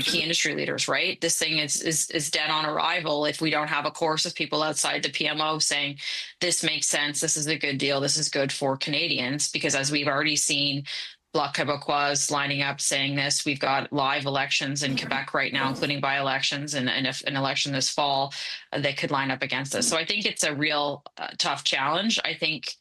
key industry leaders, right? This thing is dead on arrival if we don't have a chorus of people outside the PMO saying this makes sense, this is a good deal, this is good for Canadians. Because as we've already seen, Bloc Québécois lining up saying this. We've got live elections in Quebec right now, including by-elections and if an election this fall that could line up against us. So I think it's a real tough challenge. I think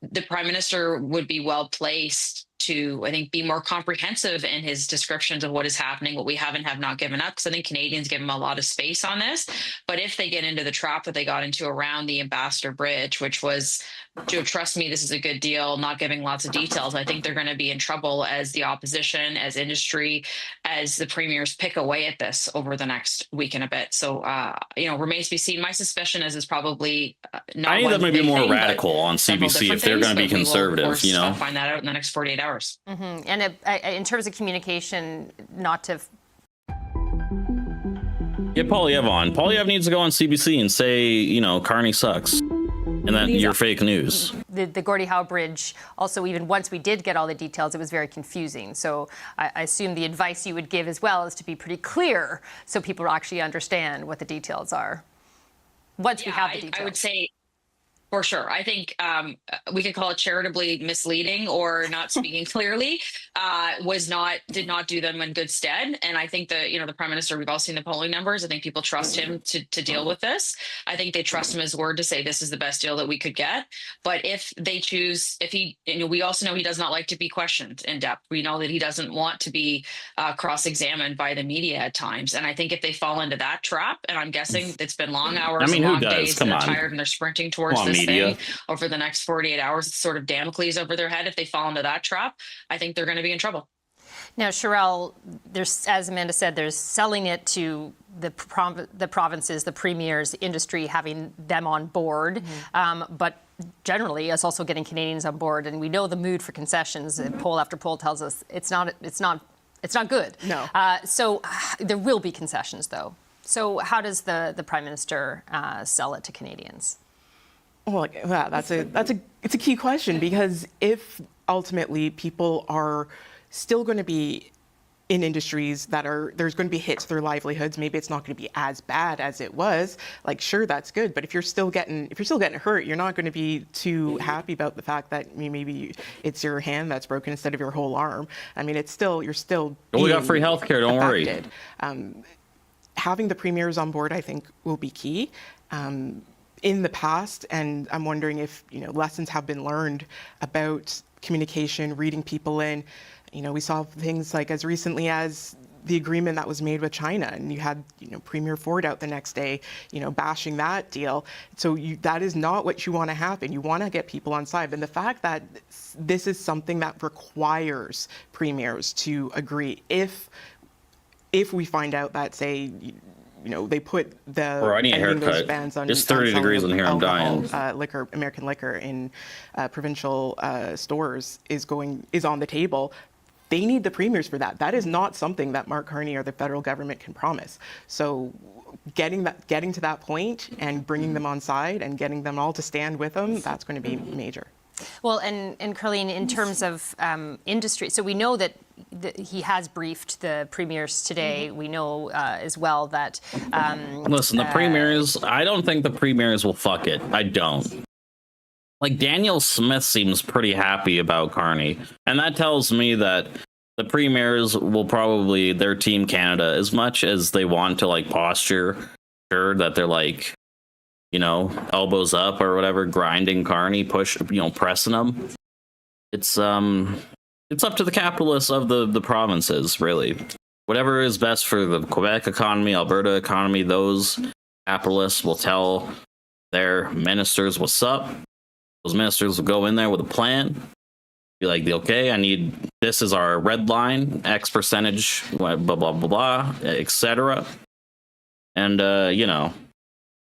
the prime minister would be well placed to, I think, be more comprehensive in his descriptions of what is happening, what we have not given up, because I think Canadians give him a lot of space on this. But if they get into the trap that they got into around the Ambassador Bridge, which was, trust me, this is a good deal, not giving lots of details, I think they're going to be in trouble as the opposition, as industry, as the premiers pick away at this over the next week and a bit. So, remains to be seen. My suspicion is probably not. I need them to be more radical on CBC if they're going to be conservative. We'll find that out in the next 48 hours. And in terms of communication, not to. Get Polyev on. Polyev needs to go on CBC and say, Carney sucks. And then you're fake news. the Gordie Howe Bridge, also even once we did get all the details, it was very confusing. So I assume the advice you would give as well is to be pretty clear so people actually understand what the details are. Once we have the details. I would say, for sure. I think we could call it charitably misleading or not speaking clearly. Did not do them in good stead. And I think the Prime Minister, we've all seen the polling numbers. I think people trust him to deal with this. I think they trust him his word to say this is the best deal that we could get. But if they choose, we also know he does not like to be questioned in depth. We know that he doesn't want to be cross-examined by the media at times. And I think if they fall into that trap, and I'm guessing it's been long hours, long days, they're tired and they're sprinting towards this thing over the next 48 hours, it's sort of Damocles over their head. If they fall into that trap, I think they're going to be in trouble. Now, Sherelle, there's, as Amanda said, there's selling it to the provinces, the premiers, industry, having them on board. But generally, it's also getting Canadians on board. And we know the mood for concessions. Poll after poll tells us it's not good. No. So there will be concessions, though. So how does the Prime Minister sell it to Canadians? Well, it's a key question, because if ultimately people are still going to be in industries there's going to be hits to their livelihoods, maybe it's not going to be as bad as it was. Like, sure, that's good, but if you're still getting hurt, you're not going to be too happy about the fact that maybe it's your hand that's broken instead of your whole arm. I mean, you're still. We got free healthcare. Don't worry. Having the premiers on board, I think, will be key. In the past, and I'm wondering if lessons have been learned about communication, reading people in. We saw things like as recently as the agreement that was made with China, and you had Premier Ford out the next day, bashing that deal. So that is not what you want to happen. You want to get people on side. And the fact that this is something that requires premiers to agree. If we find out that, say, they put I need a haircut. Bans on, it's 30 degrees in here. I'm dying. American liquor in provincial stores is on the table. They need the premiers for that. That is not something that Mark Carney or the federal government can promise. So getting to that point and bringing them on side and getting them all to stand with them, that's going to be major. Well, and Carleen, in terms of industry, so we know that he has briefed the premiers today. We know as well that... Listen, the premiers, I don't think the premiers will fuck it. I don't. Like, Daniel Smith seems pretty happy about Carney. And that tells me that the premiers will probably, their Team Canada, as much as they want to, posture, sure, that they're, elbows up or whatever, grinding Carney, pressing them. It's up to the capitalists of the provinces, really. Whatever is best for the Quebec economy, Alberta economy, those capitalists will tell their ministers what's up. Those ministers will go in there with a plan. Be like, okay, this is our red line, X percentage, blah, blah, blah, blah, etc. And,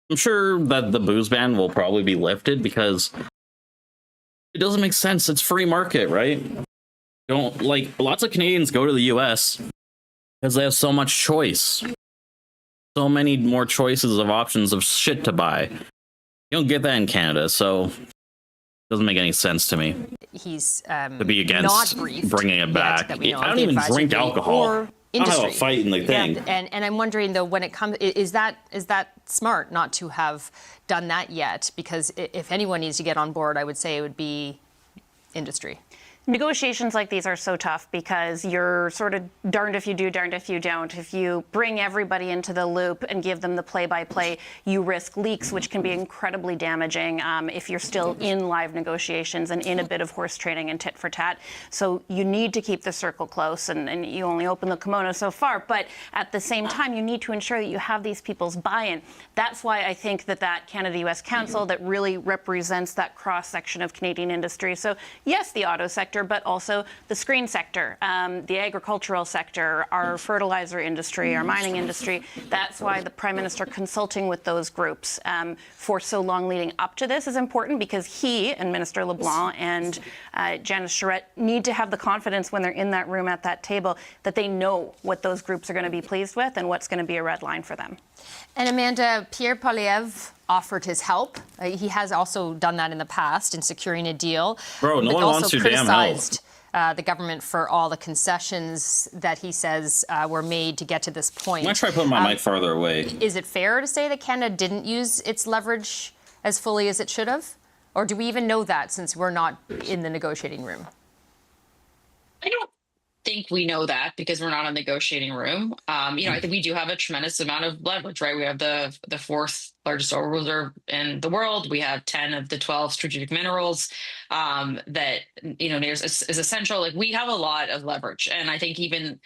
I'm sure that the booze ban will probably be lifted because it doesn't make sense. It's free market, right? Lots of Canadians go to the US because they have so much choice. So many more choices of options of shit to buy. You don't get that in Canada, so it doesn't make any sense to me. He's to be against bringing it back. I don't even drink alcohol. I don't have a fight in the thing. Yeah, and I'm wondering, though, when it comes, is that smart not to have done that yet? Because if anyone needs to get on board, I would say it would be industry. Negotiations like these are so tough because you're sort of darned if you do, darned if you don't. If you bring everybody into the loop and give them the play-by-play, you risk leaks, which can be incredibly damaging if you're still in live negotiations and in a bit of horse trading and tit for tat. So you need to keep the circle close, and you only open the kimono so far. But at the same time, you need to ensure that you have these people's buy-in. That's why I think that Canada-US Council that really represents that cross-section of Canadian industry. So yes, the auto sector, but also the screen sector, the agricultural sector, our fertilizer industry, our mining industry. That's why the Prime Minister consulting with those groups for so long leading up to this is important, because he and Minister LeBlanc and Janice Charette need to have the confidence when they're in that room at that table that they know what those groups are going to be pleased with and what's going to be a red line for them. And Amanda, Pierre Poilievre offered his help. He has also done that in the past in securing a deal. Bro, no one wants your damn help. The government for all the concessions that he says were made to get to this point. I'm going to try putting my mic farther away. Is it fair to say that Canada didn't use its leverage as fully as it should have? Or do we even know that since we're not in the negotiating room? I don't think we know that because we're not in the negotiating room. I think we do have a tremendous amount of leverage, right? We have the fourth largest oil reserve in the world. We have 10 of the 12 strategic minerals that, is essential. Like, we have a lot of leverage. And I think even,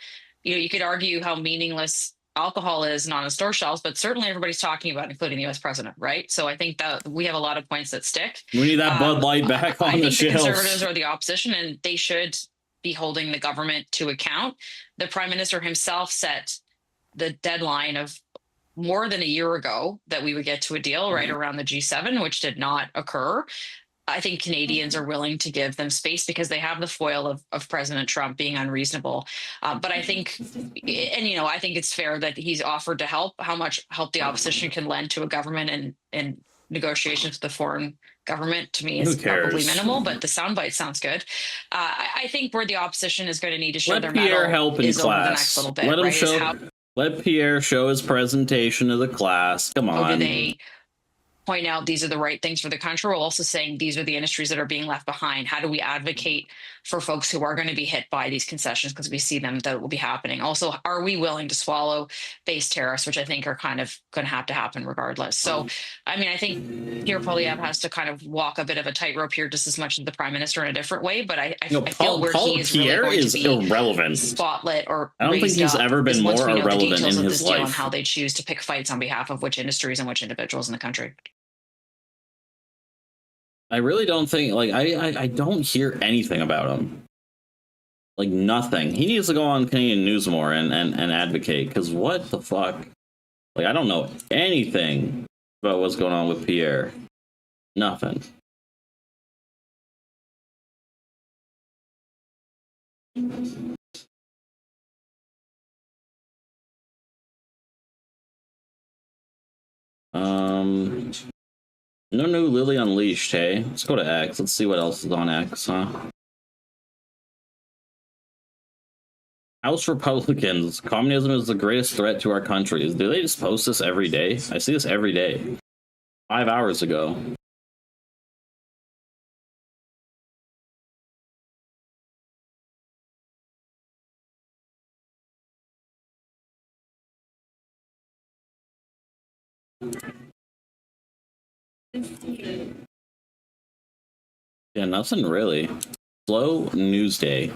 you could argue how meaningless alcohol is not on store shelves, but certainly everybody's talking about, including the U.S. president, right? So I think that we have a lot of points that stick. We need that Bud Light back on the shelves. The Conservatives are the opposition, and they should be holding the government to account. The Prime Minister himself set the deadline of more than a year ago that we would get to a deal right around the G7, which did not occur. I think Canadians are willing to give them space because they have the foil of President Trump being unreasonable. But I think, I think it's fair that he's offered to help. How much help the opposition can lend to a government and negotiations with the foreign government, to me, is probably minimal, but the soundbite sounds good. I think where the opposition is going to need to show their Pierre mettle help in is over the class. next little bit. Let him right? show. Let Pierre show his presentation to the class. Come on. Do they point out these are the right things for the country? We're also saying these are the industries that are being left behind. How do we advocate for folks who are going to be hit by these concessions, because we see them that will be happening? Also, are we willing to swallow base tariffs, which I think are kind of going to have to happen regardless? So, I think Pierre Poilievre has to kind of walk a bit of a tightrope here, just as much as the Prime Minister, in a different way. But I feel where he is Pierre really is going to be irrelevant. Spotlit, or I don't think he's ever been more irrelevant in his life. On how they choose to pick fights on behalf of which industries and which individuals in the country. I really don't think, I don't hear anything about him. Like, nothing. He needs to go on Canadian News more and advocate, because what the fuck? Like, I don't know anything about what's going on with Pierre. Nothing. No new Lily Unleashed, hey? Let's go to X. Let's see what else is on X, huh? House Republicans. Communism is the greatest threat to our country. Do they just post this every day? I see this every day. 5 hours ago. Yeah, nothing really. Slow news day.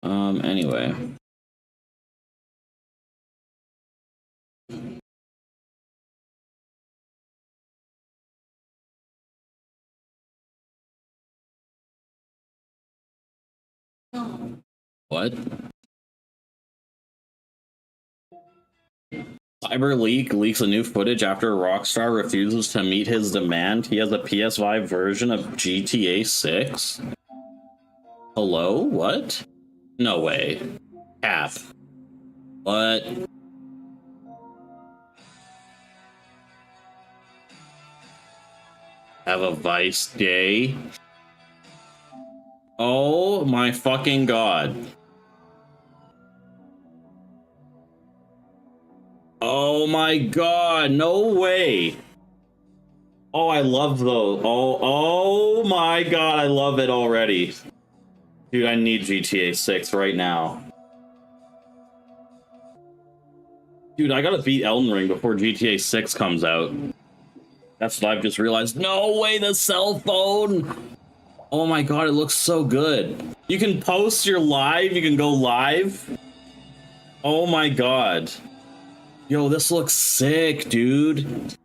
Anyway. What? CyberLeak leaks a new footage after Rockstar refuses to meet his demand. He has a PS5 version of GTA 6. Hello? What? No way. Cap. What? Have a Vice day? Oh my fucking god. Oh my god, no way. Oh, I love those. Oh my god, I love it already. Dude, I need GTA 6 right now. Dude, I gotta beat Elden Ring before GTA 6 comes out. That's what I've just realized. No way, the cell phone! Oh my god, it looks so good. You can post your live, you can go live. Oh my god. Yo, this looks sick, dude.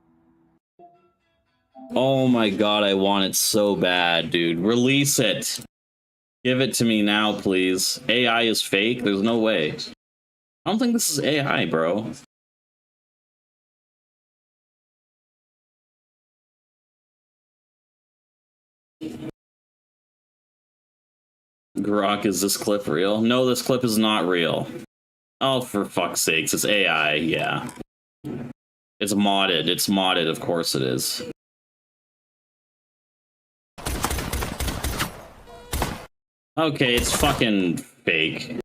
Oh my god, I want it so bad, dude. Release it. Give it to me now, please. AI is fake? There's no way. I don't think this is AI, bro. Grok, is this clip real? No, this clip is not real. Oh, for fuck's sakes, it's AI, yeah. It's modded. It's modded, of course it is. Okay, it's fucking fake.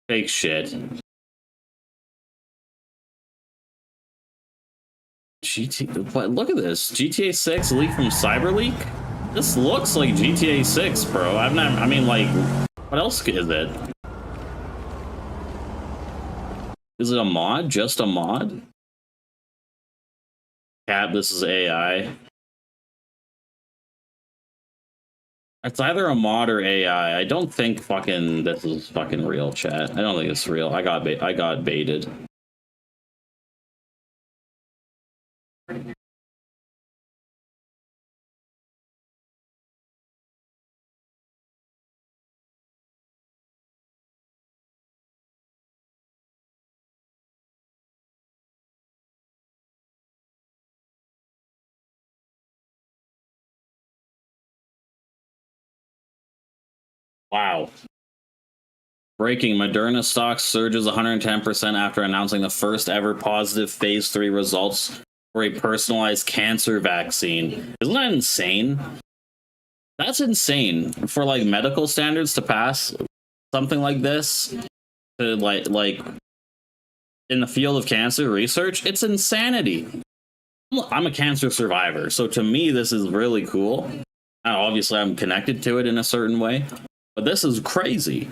Fake shit. But look at this. GTA 6 leak from CyberLeak? This looks like GTA 6, bro. I mean, like, what else is it? Is it a mod? Just a mod? Cap, this is AI. It's either a mod or AI. I don't think fucking this is fucking real, chat. I don't think it's real. I got baited. Wow. Breaking, Moderna stock surges 110% after announcing the first ever positive phase 3 results for a personalized cancer vaccine. Isn't that insane? That's insane for like medical standards to pass something like this to like in the field of cancer research. It's insanity. I'm a cancer survivor, so to me this is really cool. Obviously I'm connected to it in a certain way, but this is crazy.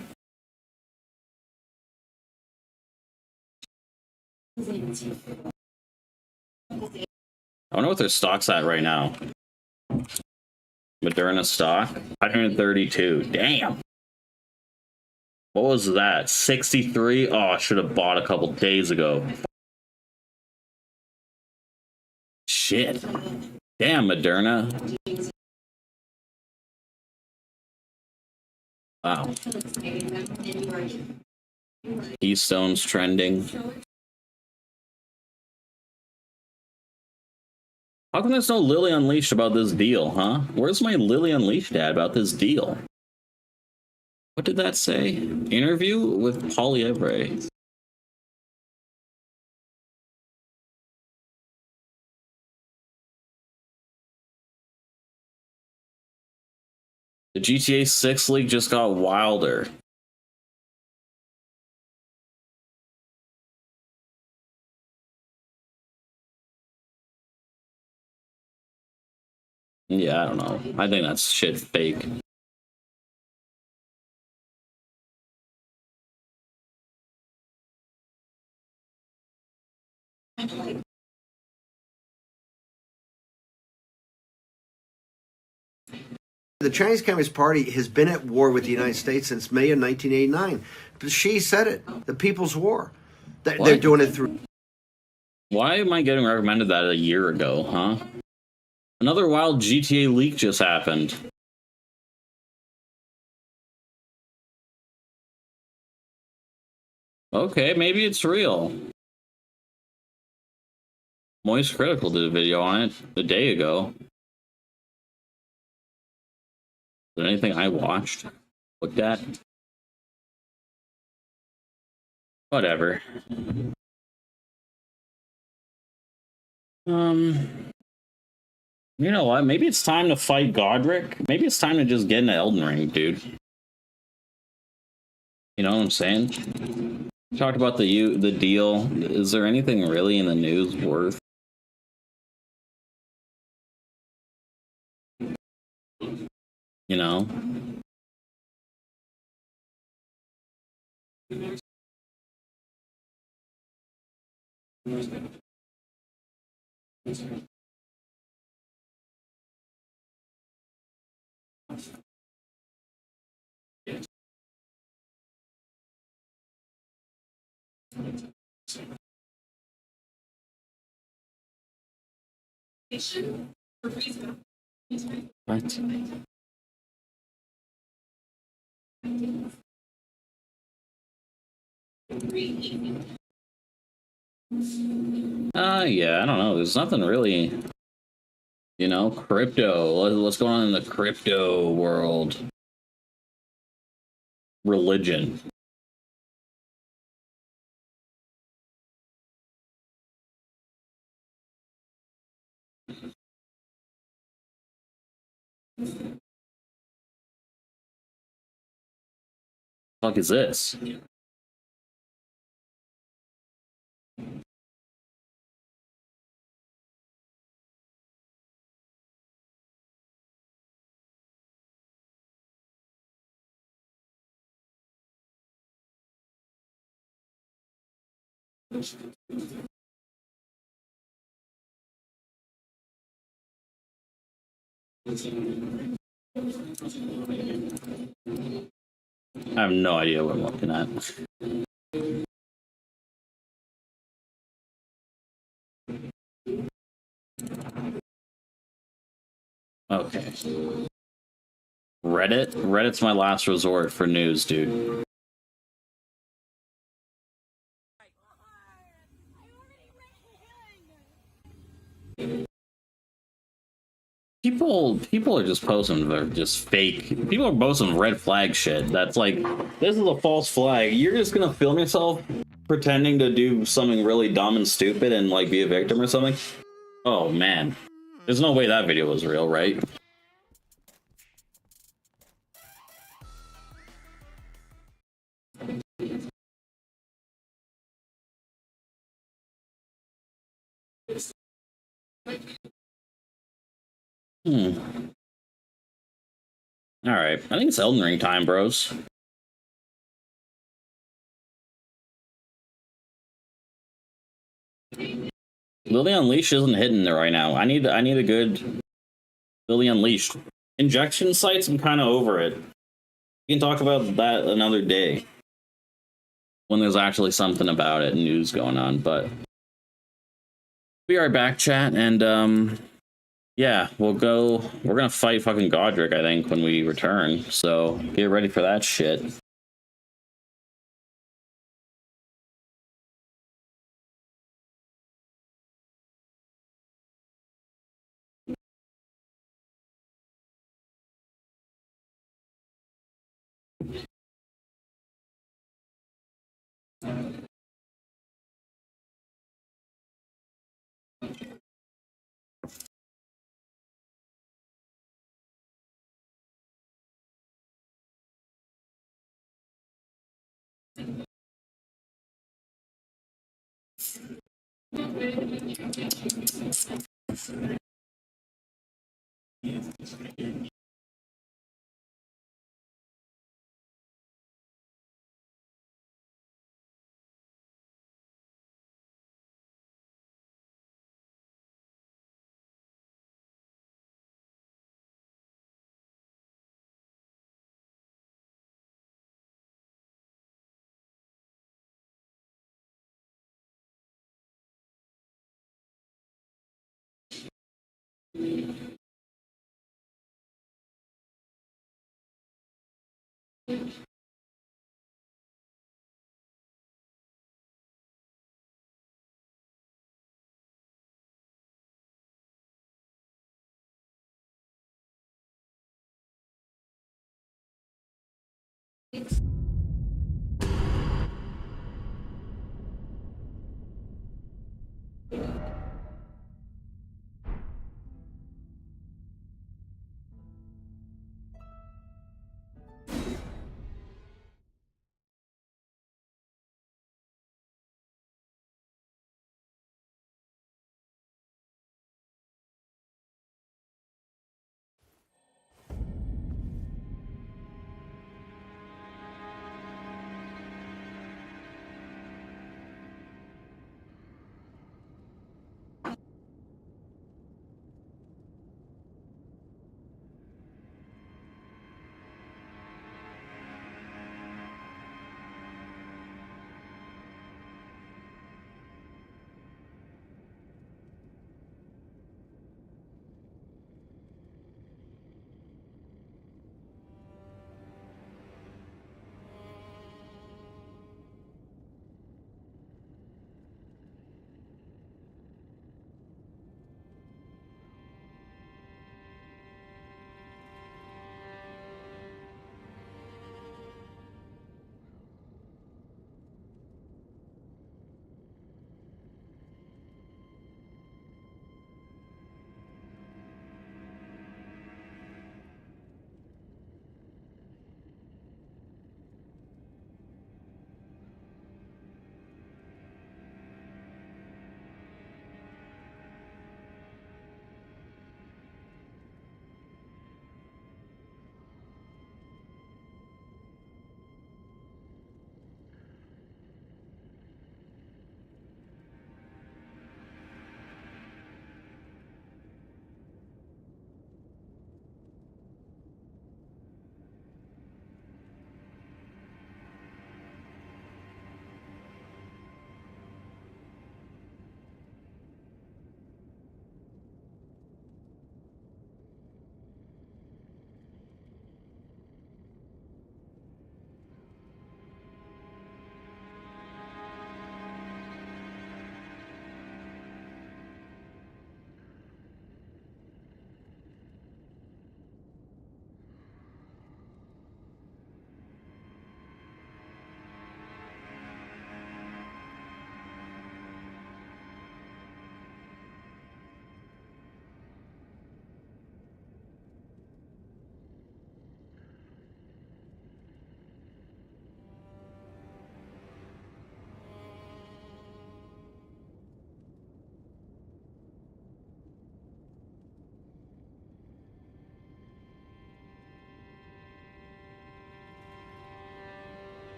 I wonder what their stock's at right now. Moderna stock 132. Damn. What was that? 63? Oh, I should have bought a couple days ago. Shit. Damn, Moderna. Wow. Keystone's trending. How come there's no Lily Unleashed about this deal, huh? Where's my Lily Unleashed ad about this deal? What did that say? Interview with Polly Evray. The GTA 6 league just got wilder. Yeah, I don't know. I think that's shit fake. The Chinese Communist Party has been at war with the United States since May of 1989. She said it, the People's War. They're doing it through. Why am I getting recommended that a year ago, huh? Another wild GTA leak just happened. Okay, maybe it's real. Moist Critical did a video on it a day ago. Is there anything I watched? Looked at? Whatever. You know what? Maybe it's time to fight Godric. Maybe it's time to just get into Elden Ring, dude. You know what I'm saying? Talked about the deal. Is there anything really in the news worth? You know? What? Yeah, I don't know. There's nothing really, you know, crypto. What's going on in the crypto world? religion. Fuck is this? I have no idea what I'm looking at. Okay. Reddit? Reddit's my last resort for news, dude. People are just posting they're just fake. People are posting red flag shit. That's like, this is a false flag. You're just gonna film yourself pretending to do something really dumb and stupid and like be a victim or something? Oh man. There's no way that video was real, right? Alright, I think it's Elden Ring time, bros. Lily Unleashed isn't hitting there right now. I need a good Lily Unleashed. Injection sites, I'm kind of over it. We can talk about that another day when there's actually something about it and news going on, but we are back, chat, and yeah, we're gonna fight fucking Godric, I think, when we return, so get ready for that shit.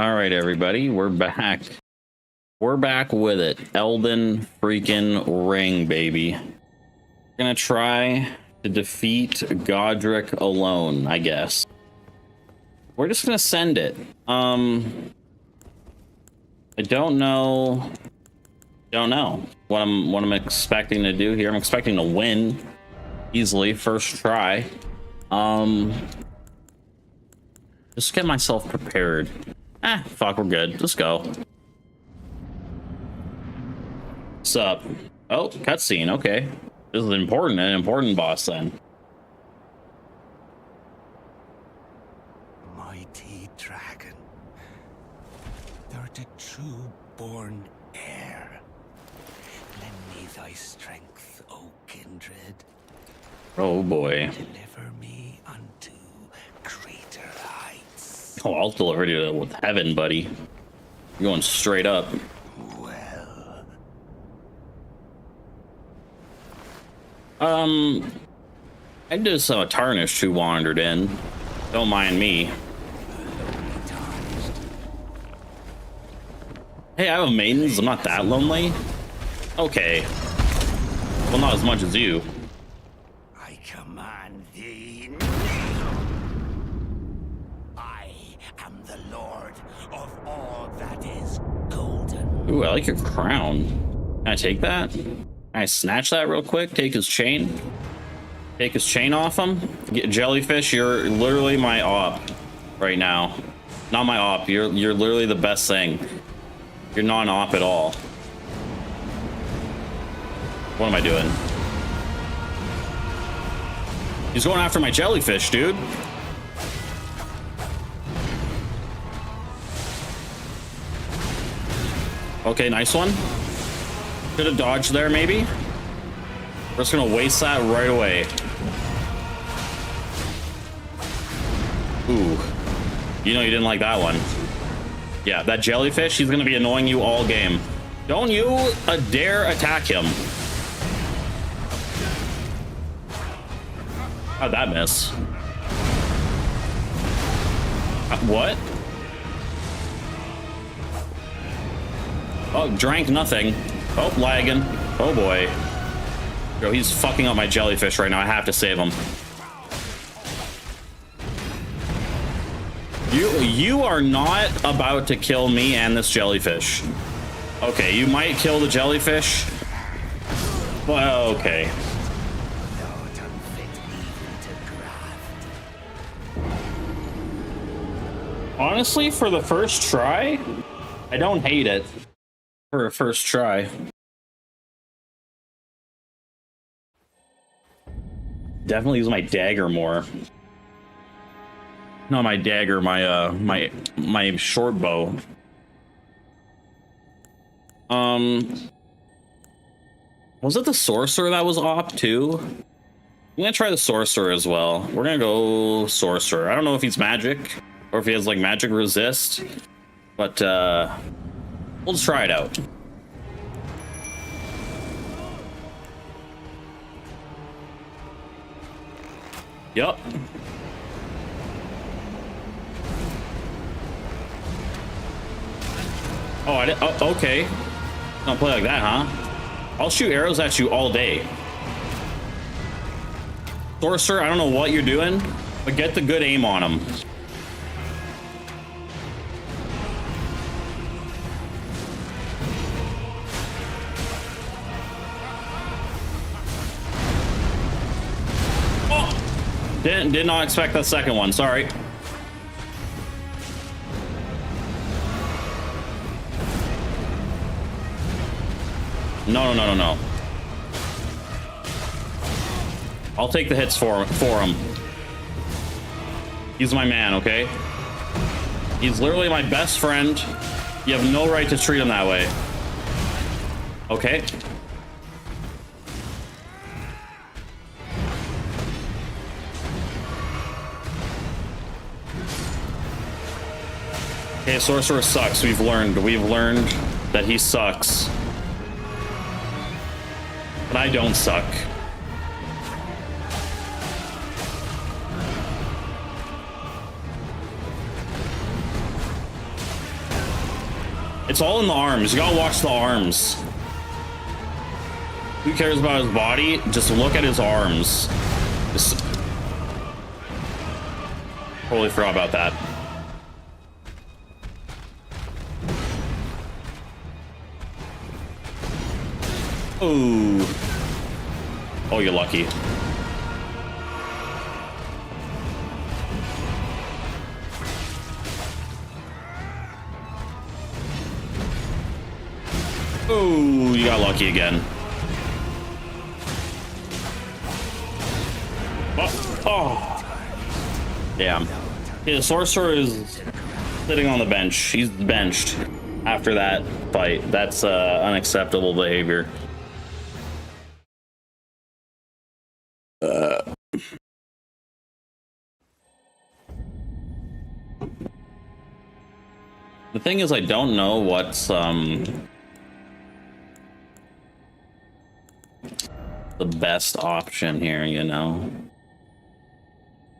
All right, everybody, we're back. We're back with it. Elden freaking ring, baby. We're gonna try to defeat Godric alone, I guess. We're just gonna send it. I don't know what I'm expecting to do here. I'm expecting to win easily first try. Just get myself prepared. Fuck, we're good. Let's go. What's up? Oh, cutscene. Okay, this is an important boss then. Mighty dragon, thou'rt a true born heir. Lend me thy strength, O kindred. Oh boy. Deliver me unto greater heights. Oh, I'll deliver you with heaven, buddy. You're going straight up. I just saw a tarnished who wandered in. Don't mind me. Hey, I have maidens. I'm not that lonely. Okay. Well, not as much as you. I command thee. I am the lord of all that is golden. Ooh, I like your crown. Can I take that? Can I snatch that real quick? Take his chain. Take his chain off him. Get jellyfish. You're literally my op right now. Not my op. You're literally the best thing. You're not an op at all. What am I doing? He's going after my jellyfish, dude. Okay, nice one. Should have dodged there, maybe. We're just gonna waste that right away. Ooh. You know you didn't like that one. Yeah, that jellyfish, he's gonna be annoying you all game. Don't you dare attack him. How'd that miss? What? Oh, drank nothing. Oh, lagging. Oh boy. Bro, he's fucking up my jellyfish right now. I have to save him. You are not about to kill me and this jellyfish. Okay, you might kill the jellyfish. Well, okay. Honestly, for the first try, I don't hate it. For a first try. Definitely use my dagger more. Not my dagger, my my short bow. Was it the sorcerer that was op too? I'm gonna try the sorcerer as well. We're gonna go sorcerer. I don't know if he's magic or if he has like magic resist, but we'll just try it out. Yup. Oh, I did. Oh, okay. Don't play like that, huh? I'll shoot arrows at you all day. Sorcerer, I don't know what you're doing, but get the good aim on him. Oh! Did not expect that second one, sorry. No. I'll take the hits for him. He's my man, okay? He's literally my best friend. You have no right to treat him that way. Okay. Okay, Sorcerer sucks. We've learned that he sucks. But I don't suck. It's all in the arms. You gotta watch the arms. Who cares about his body? Just look at his arms. Totally forgot about that. Ooh. Oh, you're lucky. Ooh, you got lucky again. Oh. Damn. Yeah, the sorcerer is sitting on the bench. He's benched after that fight. That's unacceptable behavior. The thing is, I don't know what's the best option here, you know?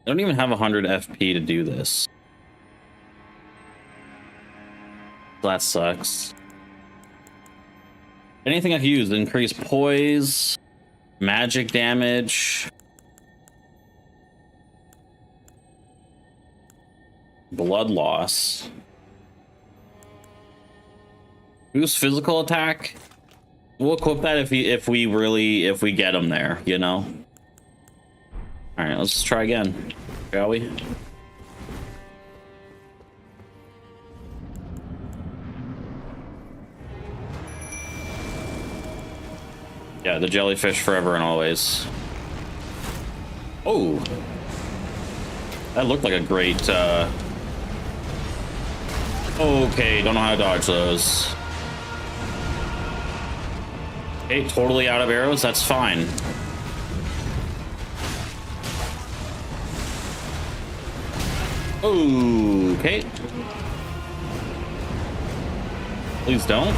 I don't even have 100 FP to do this. That sucks. Anything I can use, increase poise, magic damage, blood loss. Boost physical attack. We'll equip that if we get him there, you know. All right, let's try again, shall we? Yeah, the jellyfish forever and always. Oh, that looked like a great. Okay, don't know how to dodge those. Okay, totally out of arrows. That's fine. Okay. Please don't.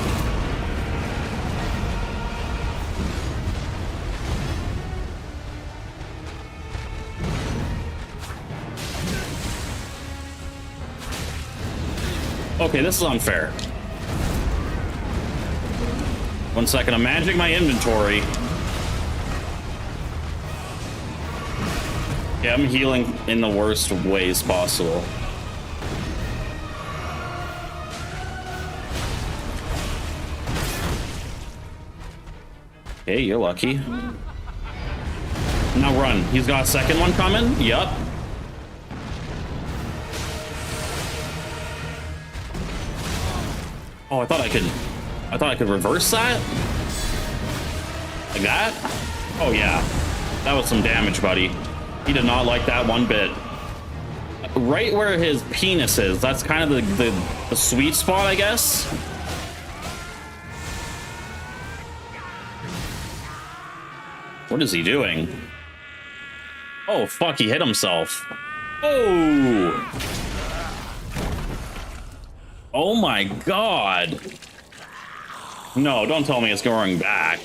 Okay, this is unfair. 1 second, I'm managing my inventory. Yeah, I'm healing in the worst ways possible. Okay, you're lucky. Now run. He's got a second one coming. Yup. Oh, I thought I could reverse that? Like that? Oh yeah. That was some damage, buddy. He did not like that one bit. Right where his penis is, that's kind of the sweet spot, I guess. What is he doing? Oh, fuck, he hit himself. Oh! Oh my god. No, don't tell me it's going back.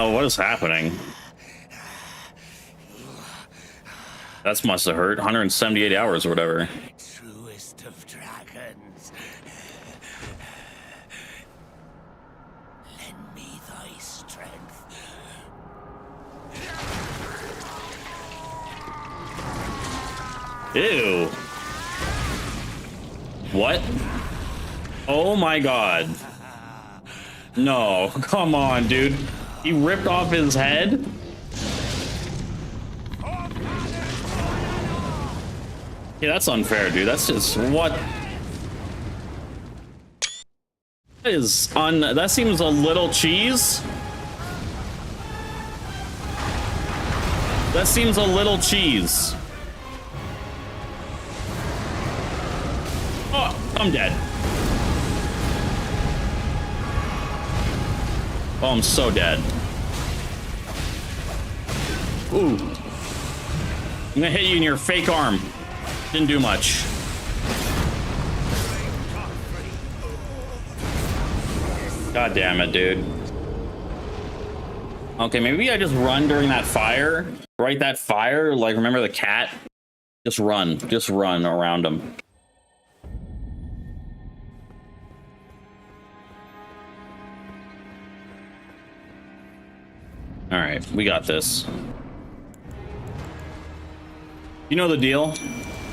What is happening? That must have hurt. 178 hours or whatever. Truest of dragons. Lend me thy strength. Ew. What? Oh my god. No, come on, dude. He ripped off his head? Yeah, that's unfair, dude. That's just what? That seems a little cheese. That seems a little cheese. Oh, I'm dead. Oh, I'm so dead. Ooh. I'm gonna hit you in your fake arm. Didn't do much. God damn it, dude. Okay, maybe I just run during that fire. Right, that fire. Like, remember the cat? Just run around him. All right, we got this. You know the deal?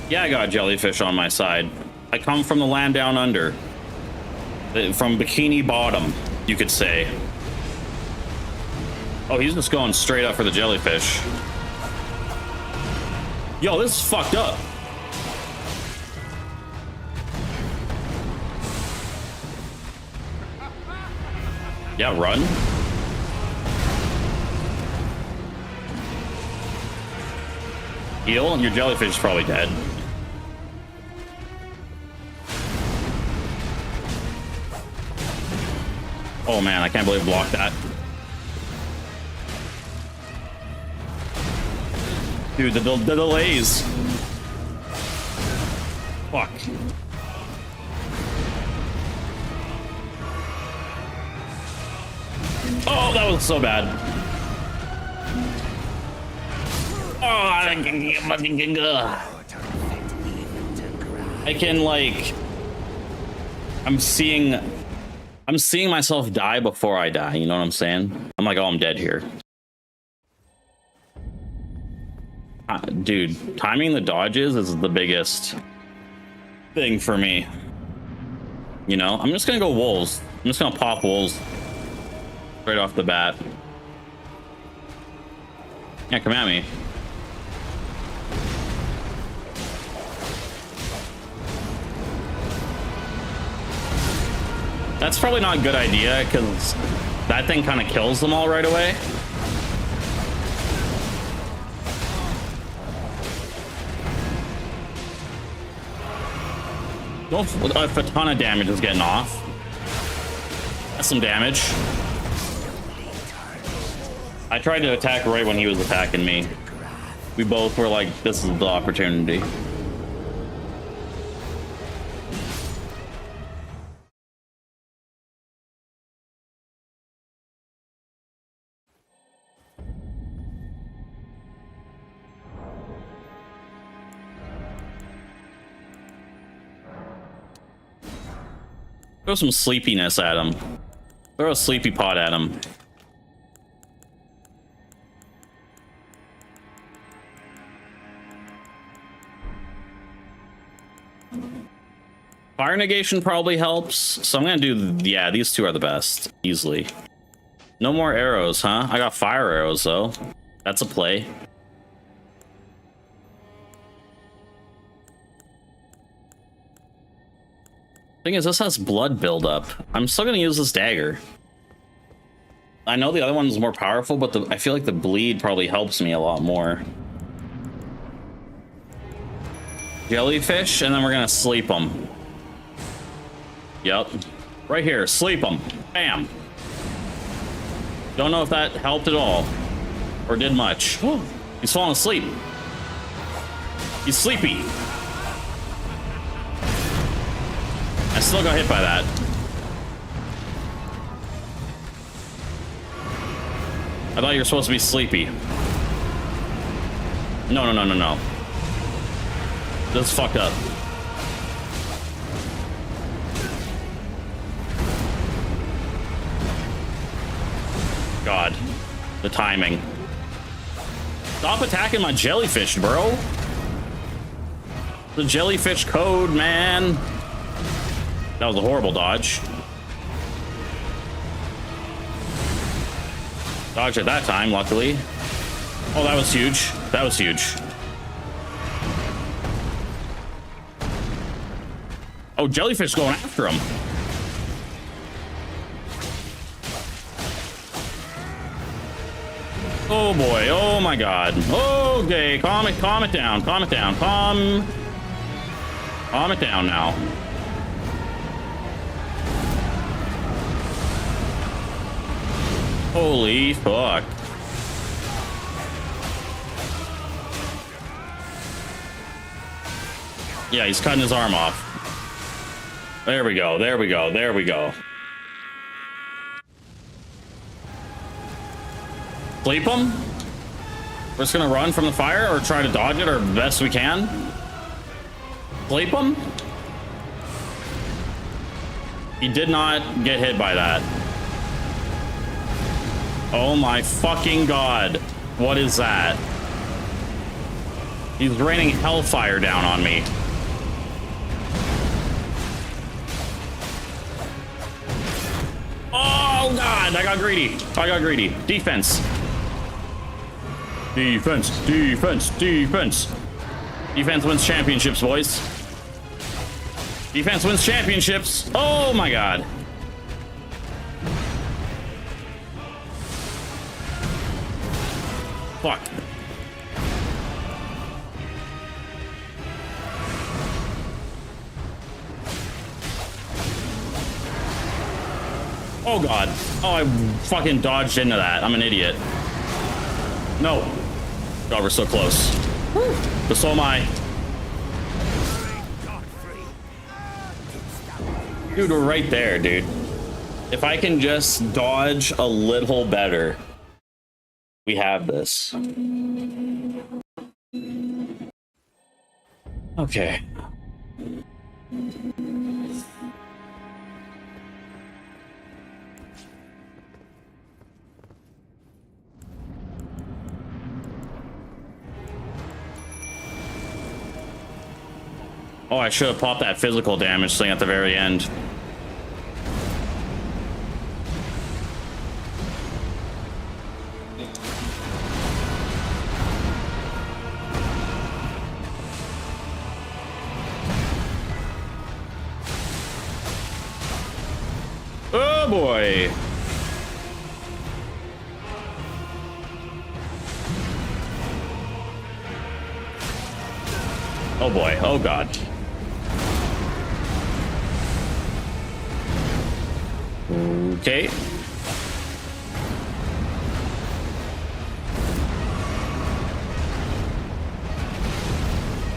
Yeah, I got jellyfish on my side. I come from the land down under. From Bikini Bottom, you could say. Oh, he's just going straight up for the jellyfish. Yo, this is fucked up. Yeah, run. Heal, and your jellyfish is probably dead. Oh man, I can't believe I blocked that. Dude, the delays. Fuck. Oh, that was so bad. Oh, I can like, I'm seeing myself die before I die. You know what I'm saying? I'm like, oh, I'm dead here. Dude, timing the dodges is the biggest thing for me. You know, I'm just gonna go wolves. I'm just gonna pop wolves right off the bat. Yeah, come at me. That's probably not a good idea because that thing kind of kills them all right away. If a ton of damage is getting off. That's some damage. I tried to attack right when he was attacking me. We both were like, this is the opportunity. Throw some sleepiness at him. Throw a sleepy pot at him. Fire negation probably helps. So I'm gonna do, yeah, these two are the best. Easily. No more arrows, huh? I got fire arrows though. That's a play. Thing is, this has blood buildup. I'm still gonna use this dagger. I know the other one's more powerful, but I feel like the bleed probably helps me a lot more. Jellyfish, and then we're gonna sleep them. Yep. Right here, sleep them. Bam. Don't know if that helped at all. Or did much. He's falling asleep. He's sleepy. I still got hit by that. I thought you were supposed to be sleepy. No, no, no, no, no. This is fucked up. God. The timing. Stop attacking my jellyfish, bro. The jellyfish code, man. That was a horrible dodge. Dodge at that time, luckily. Oh, that was huge. That was huge. Oh, jellyfish going after him. Oh boy, oh my god. Okay, calm it down, calm it down, calm it down now. Holy fuck. Yeah, he's cutting his arm off. There we go, there we go, there we go. Sleep him? We're just gonna run from the fire or try to dodge it or best we can. Sleep him? He did not get hit by that. Oh my fucking god. What is that? He's raining hellfire down on me. Oh god, I got greedy. I got greedy. Defense. Defense, defense, defense. Defense wins championships, boys. Defense wins championships. Oh my god. Fuck. Oh god. Oh, I fucking dodged into that. I'm an idiot. No. God, we're so close. But so am I. Dude, we're right there, dude. If I can just dodge a little better, we have this. Okay. Oh, I should have popped that physical damage thing at the very end. Oh boy. Oh boy. Oh god. Okay.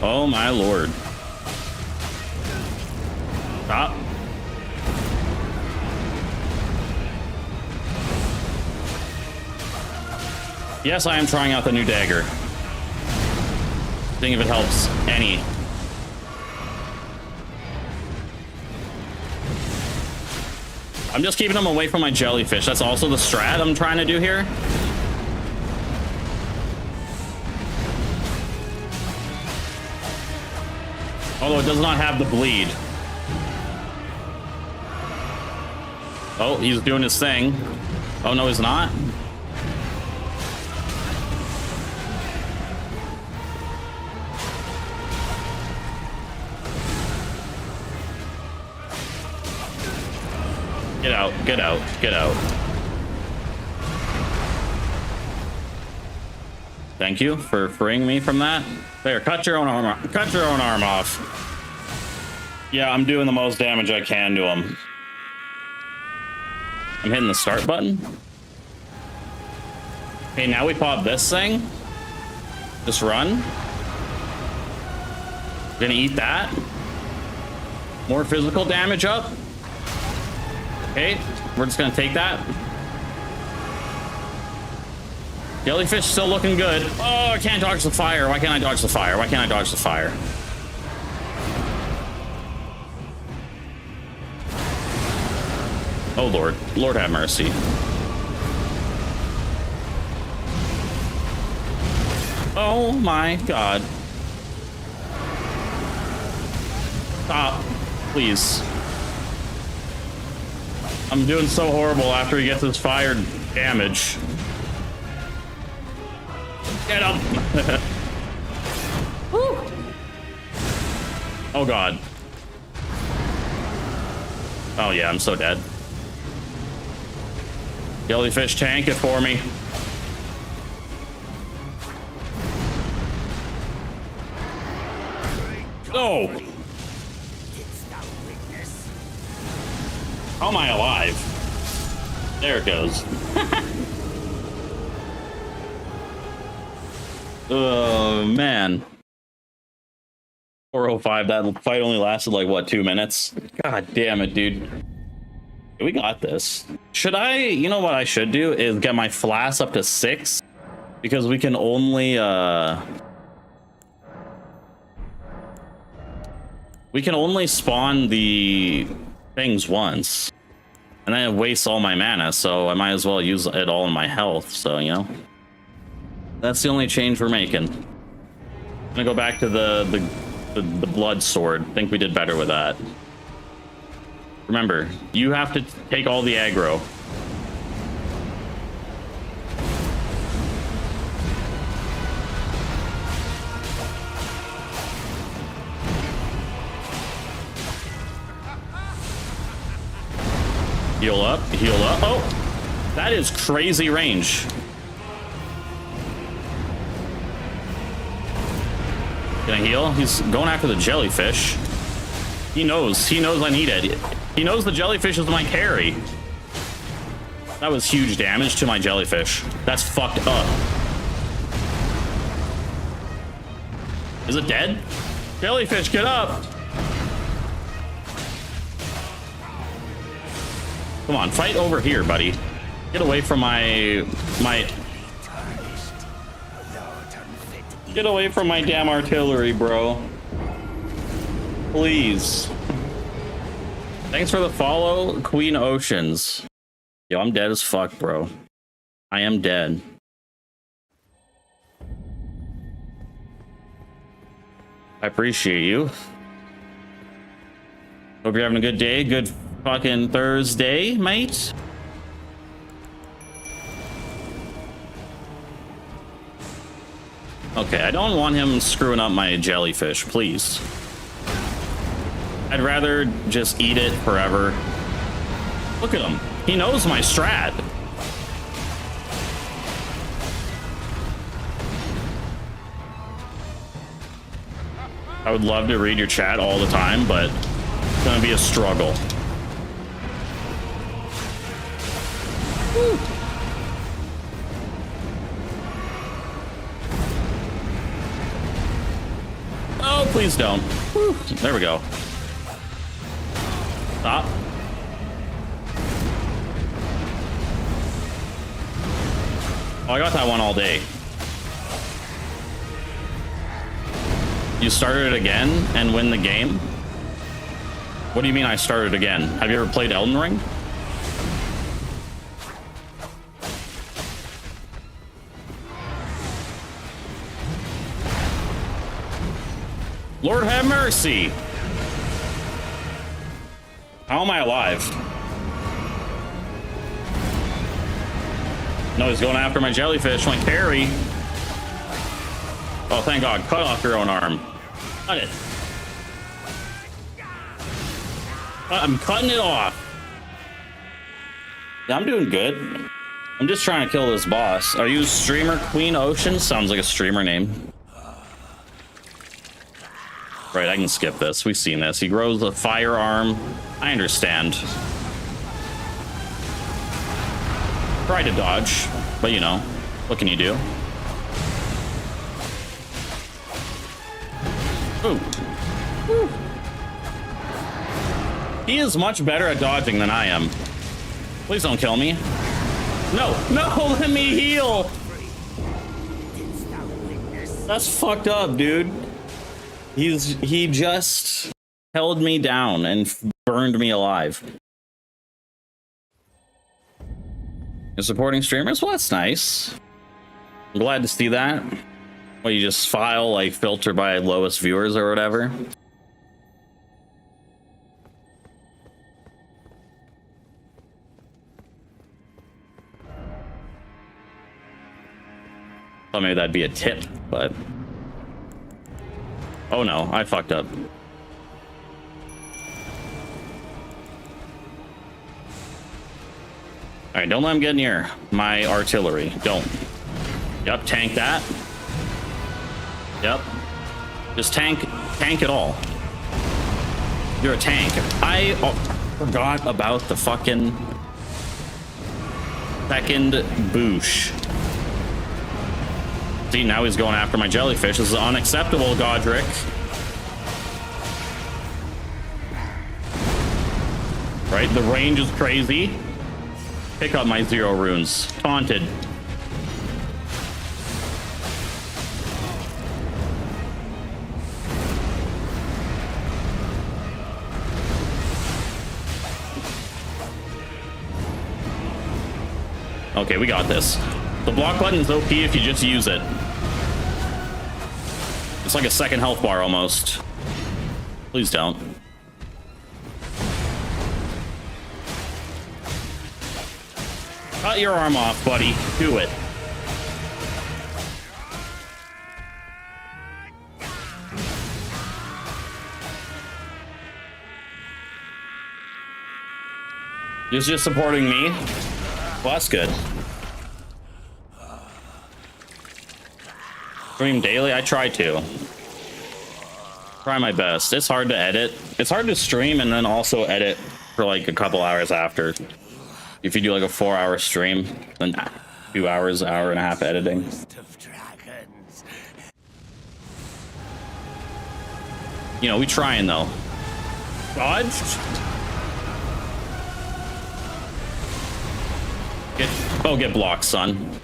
Oh my lord. Stop. Yes, I am trying out the new dagger. Seeing if it helps any. I'm just keeping them away from my jellyfish. That's also the strat I'm trying to do here. Although it does not have the bleed. Oh, he's doing his thing. Oh, no, he's not. Get out, get out, get out. Thank you for freeing me from that. There, cut your own arm, cut your own arm off. Yeah, I'm doing the most damage I can to him. I'm hitting the start button. Okay, now we pop this thing. Just run. Gonna eat that. More physical damage up. Okay, we're just gonna take that. Jellyfish still looking good. Oh, I can't dodge the fire. Why can't I dodge the fire? Why can't I dodge the fire? Oh Lord, Lord have mercy. Oh my God. Stop, please. I'm doing so horrible after he gets his fire damage. Get him! Oh God. Oh yeah, I'm so dead. Jellyfish, tank it for me. Oh! How am I alive? There it goes. Oh, man. 405, that fight only lasted like, what, 2 minutes? God damn it, dude. We got this. Should I, you know what I should do is get my flask up to 6, because we can only, spawn the things once. And then it wastes all my mana, so I might as well use it all in my health, so, you know. That's the only change we're making. I'm gonna go back to the blood sword. I think we did better with that. Remember, you have to take all the aggro. Heal up, heal up. Oh, that is crazy range. Can I heal? He's going after the jellyfish. He knows I need it. He knows the jellyfish is my carry. That was huge damage to my jellyfish. That's fucked up. Is it dead? Jellyfish, get up! Come on, fight over here, buddy. Get away from my... Get away from my damn artillery, bro. Please. Thanks for the follow, Queen Oceans. Yo, I'm dead as fuck, bro. I am dead. I appreciate you. Hope you're having a good day. Good fucking Thursday, mate. Okay, I don't want him screwing up my jellyfish, please. I'd rather just eat it forever. Look at him. He knows my strat. I would love to read your chat all the time, but it's gonna be a struggle. Woo. Oh, please don't. Woo. There we go. Stop. Oh, I got that one all day. You started it again and win the game? What do you mean I started again? Have you ever played Elden Ring? Lord have mercy! How am I alive? No, he's going after my jellyfish, my carry. Oh, thank God. Cut off your own arm. Cut it. I'm cutting it off. Yeah, I'm doing good. I'm just trying to kill this boss. Are you streamer Queen Ocean? Sounds like a streamer name. Right, I can skip this. We've seen this. He grows a firearm. I understand. Try to dodge, but you know, what can you do? Ooh. Woo. He is much better at dodging than I am. Please don't kill me. No, no, let me heal. That's fucked up, dude. He just held me down and burned me alive. You're supporting streamers? Well, that's nice. I'm glad to see that. Well, you just file, like, filter by lowest viewers or whatever. Thought maybe that'd be a tip, but... Oh no, I fucked up. Alright, don't let him get near my artillery. Don't. Yep, tank that. Yep. Just tank it all. You're a tank. I forgot about the fucking second boosh. See, now he's going after my jellyfish. This is unacceptable, Godric. Right, the range is crazy. Pick up my 0 runes. Taunted. Okay, we got this. The block button is OP if you just use it. It's like a second health bar almost. Please don't. Cut your arm off, buddy. Do it. Just supporting me. Well, that's good. Stream daily? I try to. Try my best. It's hard to edit. It's hard to stream and then also edit for like a couple hours after. If you do like a 4-hour stream, then 2 hours, hour and a half editing. You know, we trying though. Dodged? Get blocked, son.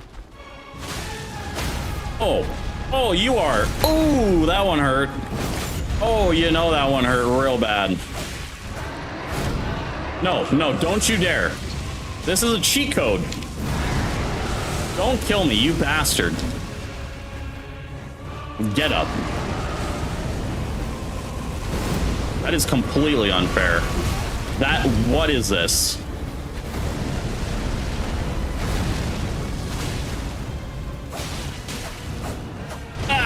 Oh, you are. Ooh, that one hurt. Oh, you know that one hurt real bad. No, don't you dare. This is a cheat code. Don't kill me, you bastard. Get up. That is completely unfair. What is this?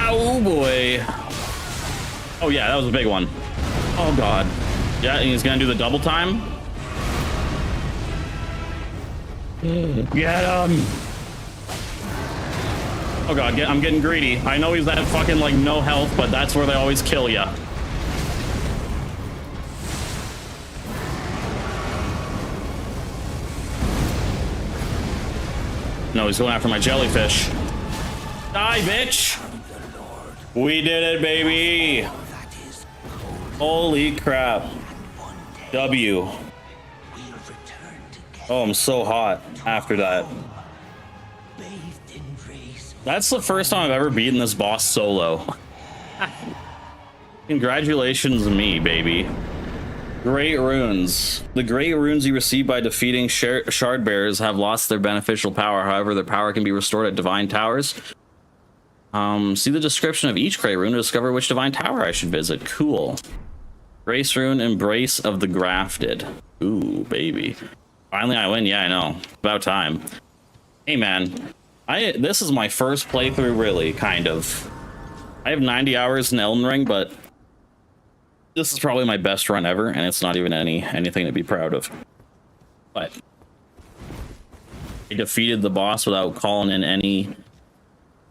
Oh boy. Oh yeah, that was a big one. Oh god. Yeah, he's gonna do the double time. Get him. Oh god, I'm getting greedy. I know he's at fucking like no health, but that's where they always kill ya. No, he's going after my jellyfish. Die, bitch! We did it, baby! Holy crap. W. Oh, I'm so hot after that. That's the first time I've ever beaten this boss solo. Congratulations me, baby. Great runes. The great runes you receive by defeating shard bearers have lost their beneficial power. However, their power can be restored at divine towers. See the description of each great rune to discover which divine tower I should visit. Cool. Grace rune, Embrace of the Grafted. Ooh, baby. Finally I win. Yeah, I know. About time. Hey, man. This is my first playthrough, really, kind of. I have 90 hours in Elden Ring, but this is probably my best run ever, and it's not even anything to be proud of. But I defeated the boss without calling in any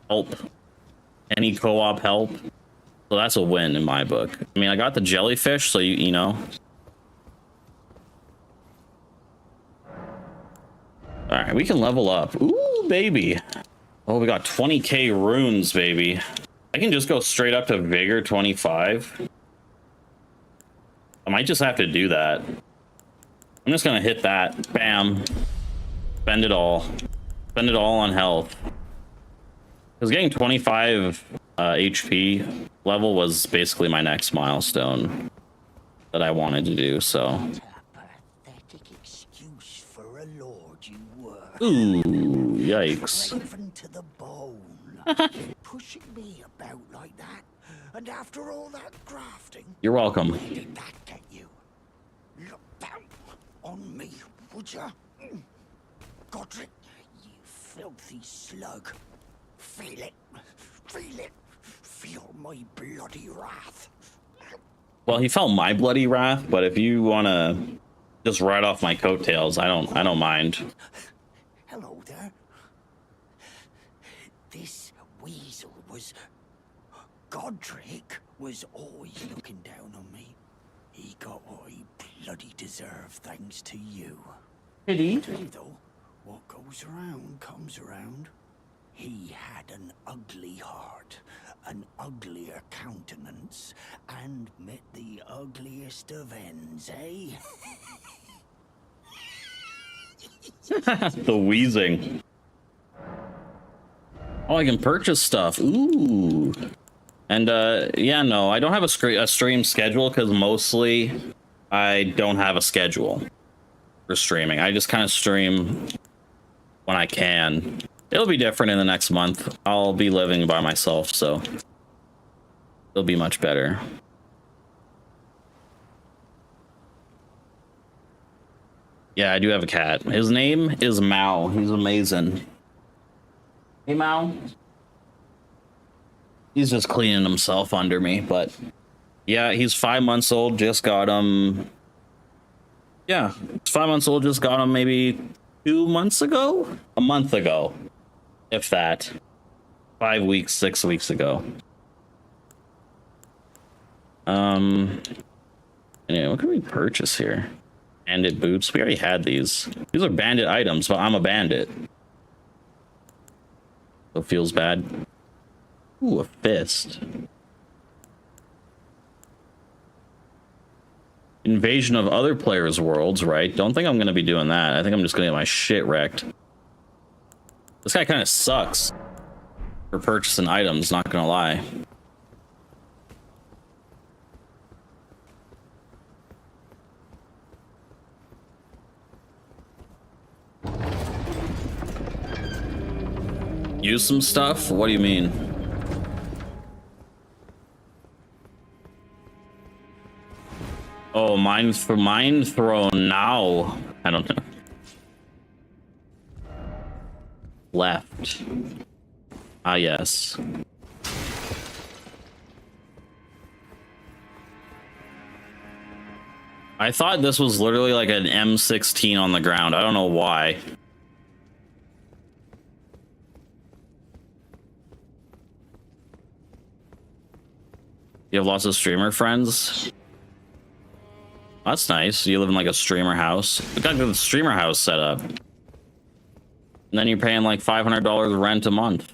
help, any co-op help. So that's a win in my book. I mean, I got the jellyfish, so you know. All right, we can level up. Ooh, baby. Oh, we got 20k runes, baby. I can just go straight up to Vigor 25. I might just have to do that. I'm just gonna hit that. Bam. Spend it all. Spend it all on health. Because getting 25 HP level was basically my next milestone that I wanted to do, so. Ooh, yikes. To the bone. Pushing me about like that. And after all that grafting. You're welcome. Where did that get you? Look down on me, would ya? Godric, you filthy slug. Feel it. Feel it. Feel my bloody wrath. Well, he felt my bloody wrath, but if you want to just ride off my coattails, I don't mind. Hello there. This weasel was... Godric was always looking down on me. He got what he bloody deserved thanks to you. Did he? Though, what goes around comes around. He had an ugly heart, an uglier countenance, and met the ugliest of ends, eh? The wheezing. Oh, I can purchase stuff. Ooh. And yeah, no, I don't have a stream schedule because mostly I don't have a schedule for streaming. I just kind of stream when I can. It'll be different in the next month. I'll be living by myself, so it'll be much better. Yeah, I do have a cat. His name is Mao. He's amazing. Hey, Mao. He's just cleaning himself under me, but yeah, he's 5 months old. Just got him. Yeah, 5 months old. Just got him maybe 2 months ago, a month ago, if that. 5 weeks, 6 weeks ago. Anyway, what can we purchase here? Bandit boots. We already had these. These are bandit items, but I'm a bandit. So it feels bad. Ooh, a fist. Invasion of other players' worlds, right? Don't think I'm gonna be doing that. I think I'm just gonna get my shit wrecked. This guy kind of sucks for purchasing items, not gonna lie. Use some stuff? What do you mean? Oh, mind throw now. I don't know. Left. Ah, yes. I thought this was literally like an M16 on the ground. I don't know why. You have lots of streamer friends? That's nice. You live in like a streamer house. We got the streamer house set up. And then you're paying like $500 rent a month.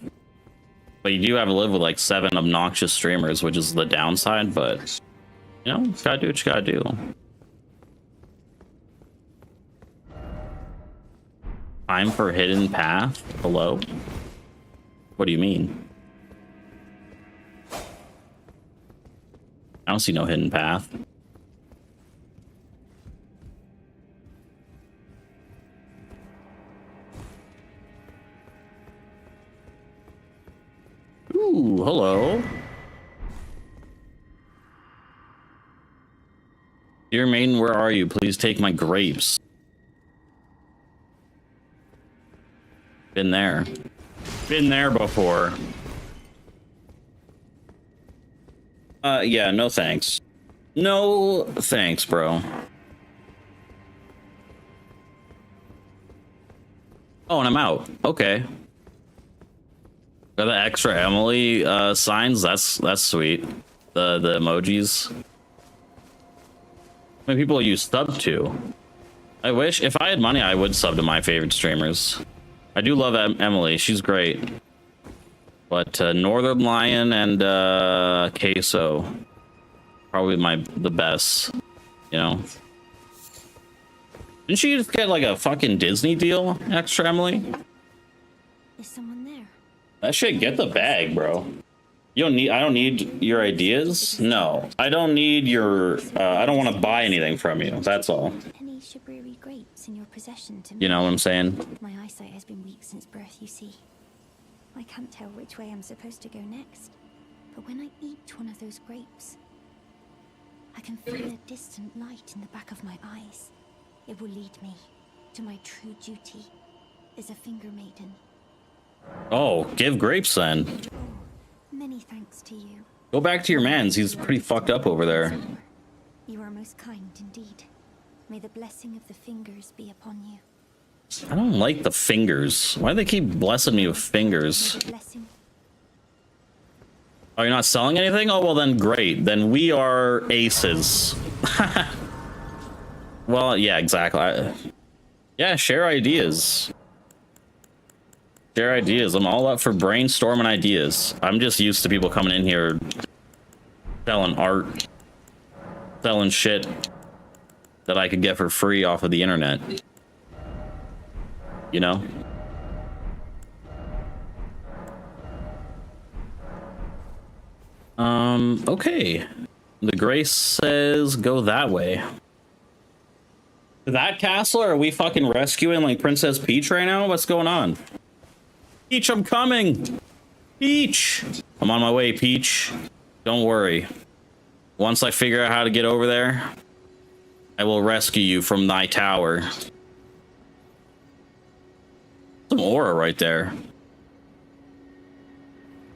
But you do have to live with like 7 obnoxious streamers, which is the downside, but you know, gotta do what you gotta do. Time for hidden path? Hello? What do you mean? I don't see no hidden path. Ooh, hello. Dear maiden, where are you? Please take my grapes. Been there. Been there before. Yeah, no thanks. No thanks, bro. Oh, and I'm out. Okay. Got the extra Emily signs. That's sweet. The emojis. How many people you sub to? I wish if I had money, I would sub to my favorite streamers. I do love Emily. She's great. But Northern Lion and Queso, probably the best, you know. Didn't she just get like a fucking Disney deal, extra Emily? Is someone there? That shit, get the bag, bro. You don't need. I don't need your ideas. No, I don't need your. I don't want to buy anything from you. That's all. Any sugary grapes in your possession to me? You know what I'm saying? My eyesight has been weak since birth, you see. I can't tell which way I'm supposed to go next. But when I eat one of those grapes, I can feel a distant light in the back of my eyes. It will lead me to my true duty as a finger maiden. Oh, give grapes then. Many thanks to you. Go back to your mans. He's pretty fucked up over there. You are most kind indeed. May the blessing of the fingers be upon you. I don't like the fingers. Why do they keep blessing me with fingers? Oh, you're not selling anything? Oh, well then great. Then we are aces. Well, yeah, exactly. Yeah, share ideas. Share ideas. I'm all up for brainstorming ideas. I'm just used to people coming in here selling art, selling shit that I could get for free off of the internet. You know? Okay. The Grace says go that way. That castle? Or are we fucking rescuing like Princess Peach right now? What's going on? Peach, I'm coming. Peach, I'm on my way. Peach, don't worry. Once I figure out how to get over there, I will rescue you from thy tower. Some aura right there.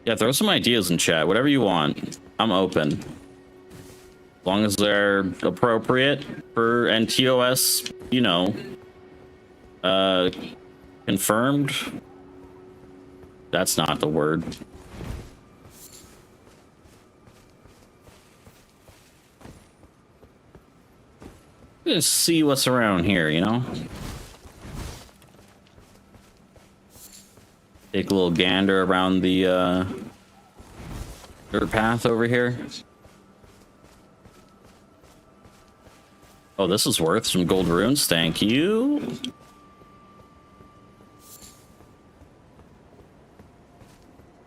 Yeah, throw some ideas in chat. Whatever you want. I'm open. As long as they're appropriate for NTOS, you know, confirmed. That's not the word. Just see what's around here, you know? Take a little gander around the dirt path over here. Oh, this is worth some gold runes, thank you.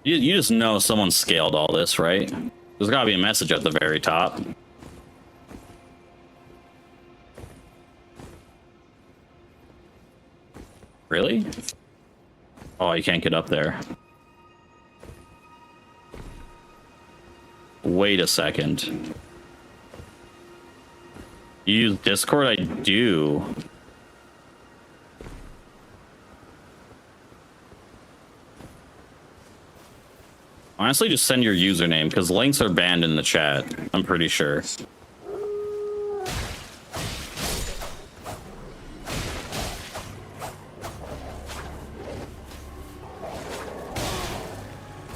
You just know someone scaled all this, right? There's gotta be a message at the very top. Really? Oh, you can't get up there. Wait a second. You use Discord? I do. Honestly, just send your username, because links are banned in the chat, I'm pretty sure.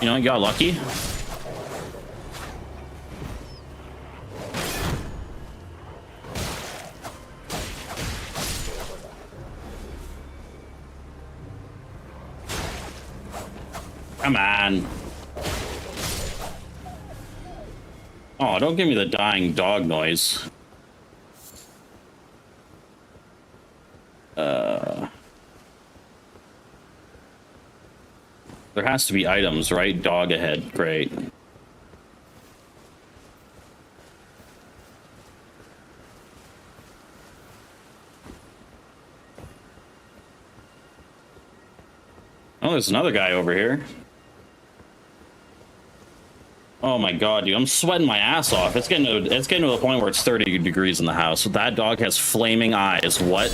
You know, you got lucky. Come on. Oh, don't give me the dying dog noise. There has to be items, right? Dog ahead. Great. Oh, there's another guy over here. Oh my god, dude, I'm sweating my ass off. It's getting to the point where it's 30 degrees in the house. That dog has flaming eyes. What?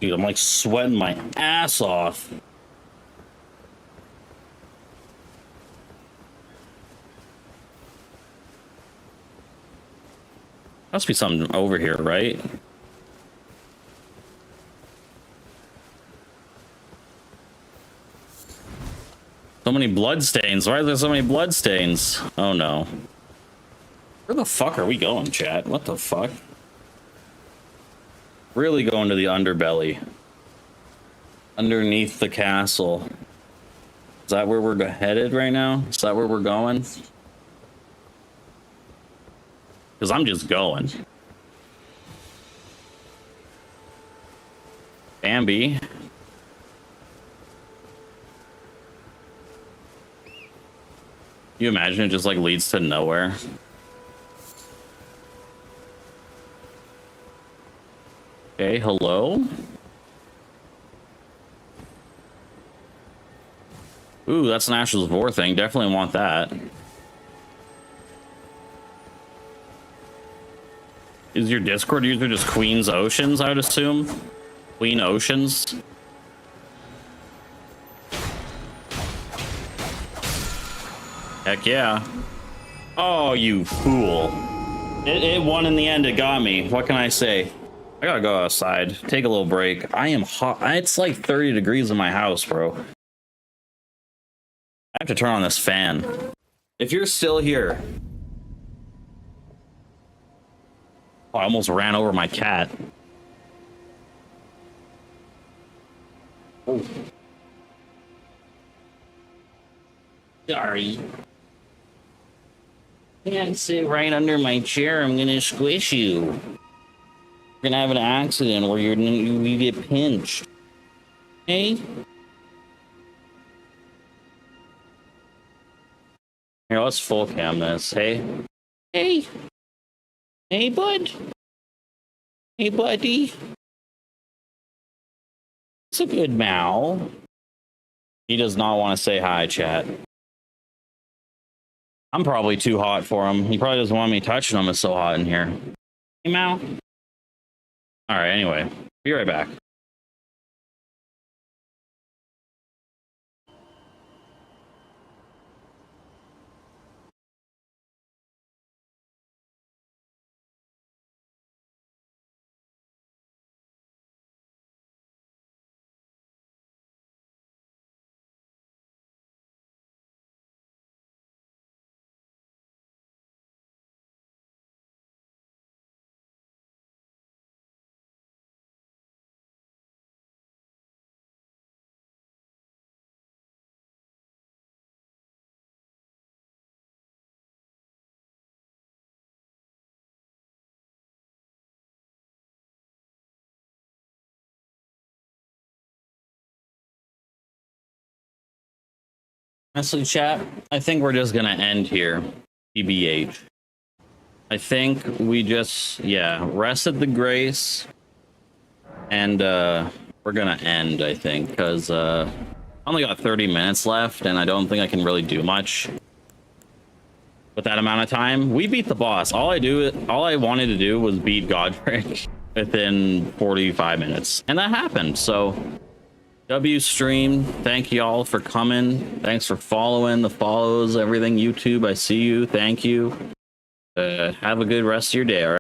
Dude, I'm like sweating my ass off. Must be something over here, right? So many bloodstains. Why are there so many bloodstains? Oh no. Where the fuck are we going, chat? What the fuck? Really going to the underbelly. Underneath the castle. Is that where we're headed right now? Is that where we're going? Because I'm just going. Bambi. You imagine it just like leads to nowhere? Okay, hello? Ooh, that's an Ashes Vor thing. Definitely want that. Is your Discord user just Queen's Oceans, I would assume? Queen Oceans? Heck yeah. Oh, you fool. It won in the end. It got me. What can I say? I gotta go outside. Take a little break. I am hot. It's like 30 degrees in my house, bro. I have to turn on this fan. If you're still here... Oh, I almost ran over my cat. Oh. Sorry. Can't sit right under my chair. I'm gonna squish you. You're gonna have an accident where you get pinched. Hey? Here, let's full cam this. Hey. Hey. Hey, bud. Hey, buddy. It's a good Mal. He does not want to say hi, chat. I'm probably too hot for him. He probably doesn't want me touching him. It's so hot in here. Hey, Mal. All right, anyway. Be right back. Honestly, chat, I think we're just gonna end here. TBH. I think we just, yeah, rested the grace. And we're gonna end, I think, because I only got 30 minutes left, and I don't think I can really do much with that amount of time. We beat the boss. All I wanted to do was beat Godric within 45 minutes, and that happened. So W stream, thank you all for coming. Thanks for following, the follows, everything. YouTube, I see you. Thank you. Have a good rest of your day. All right.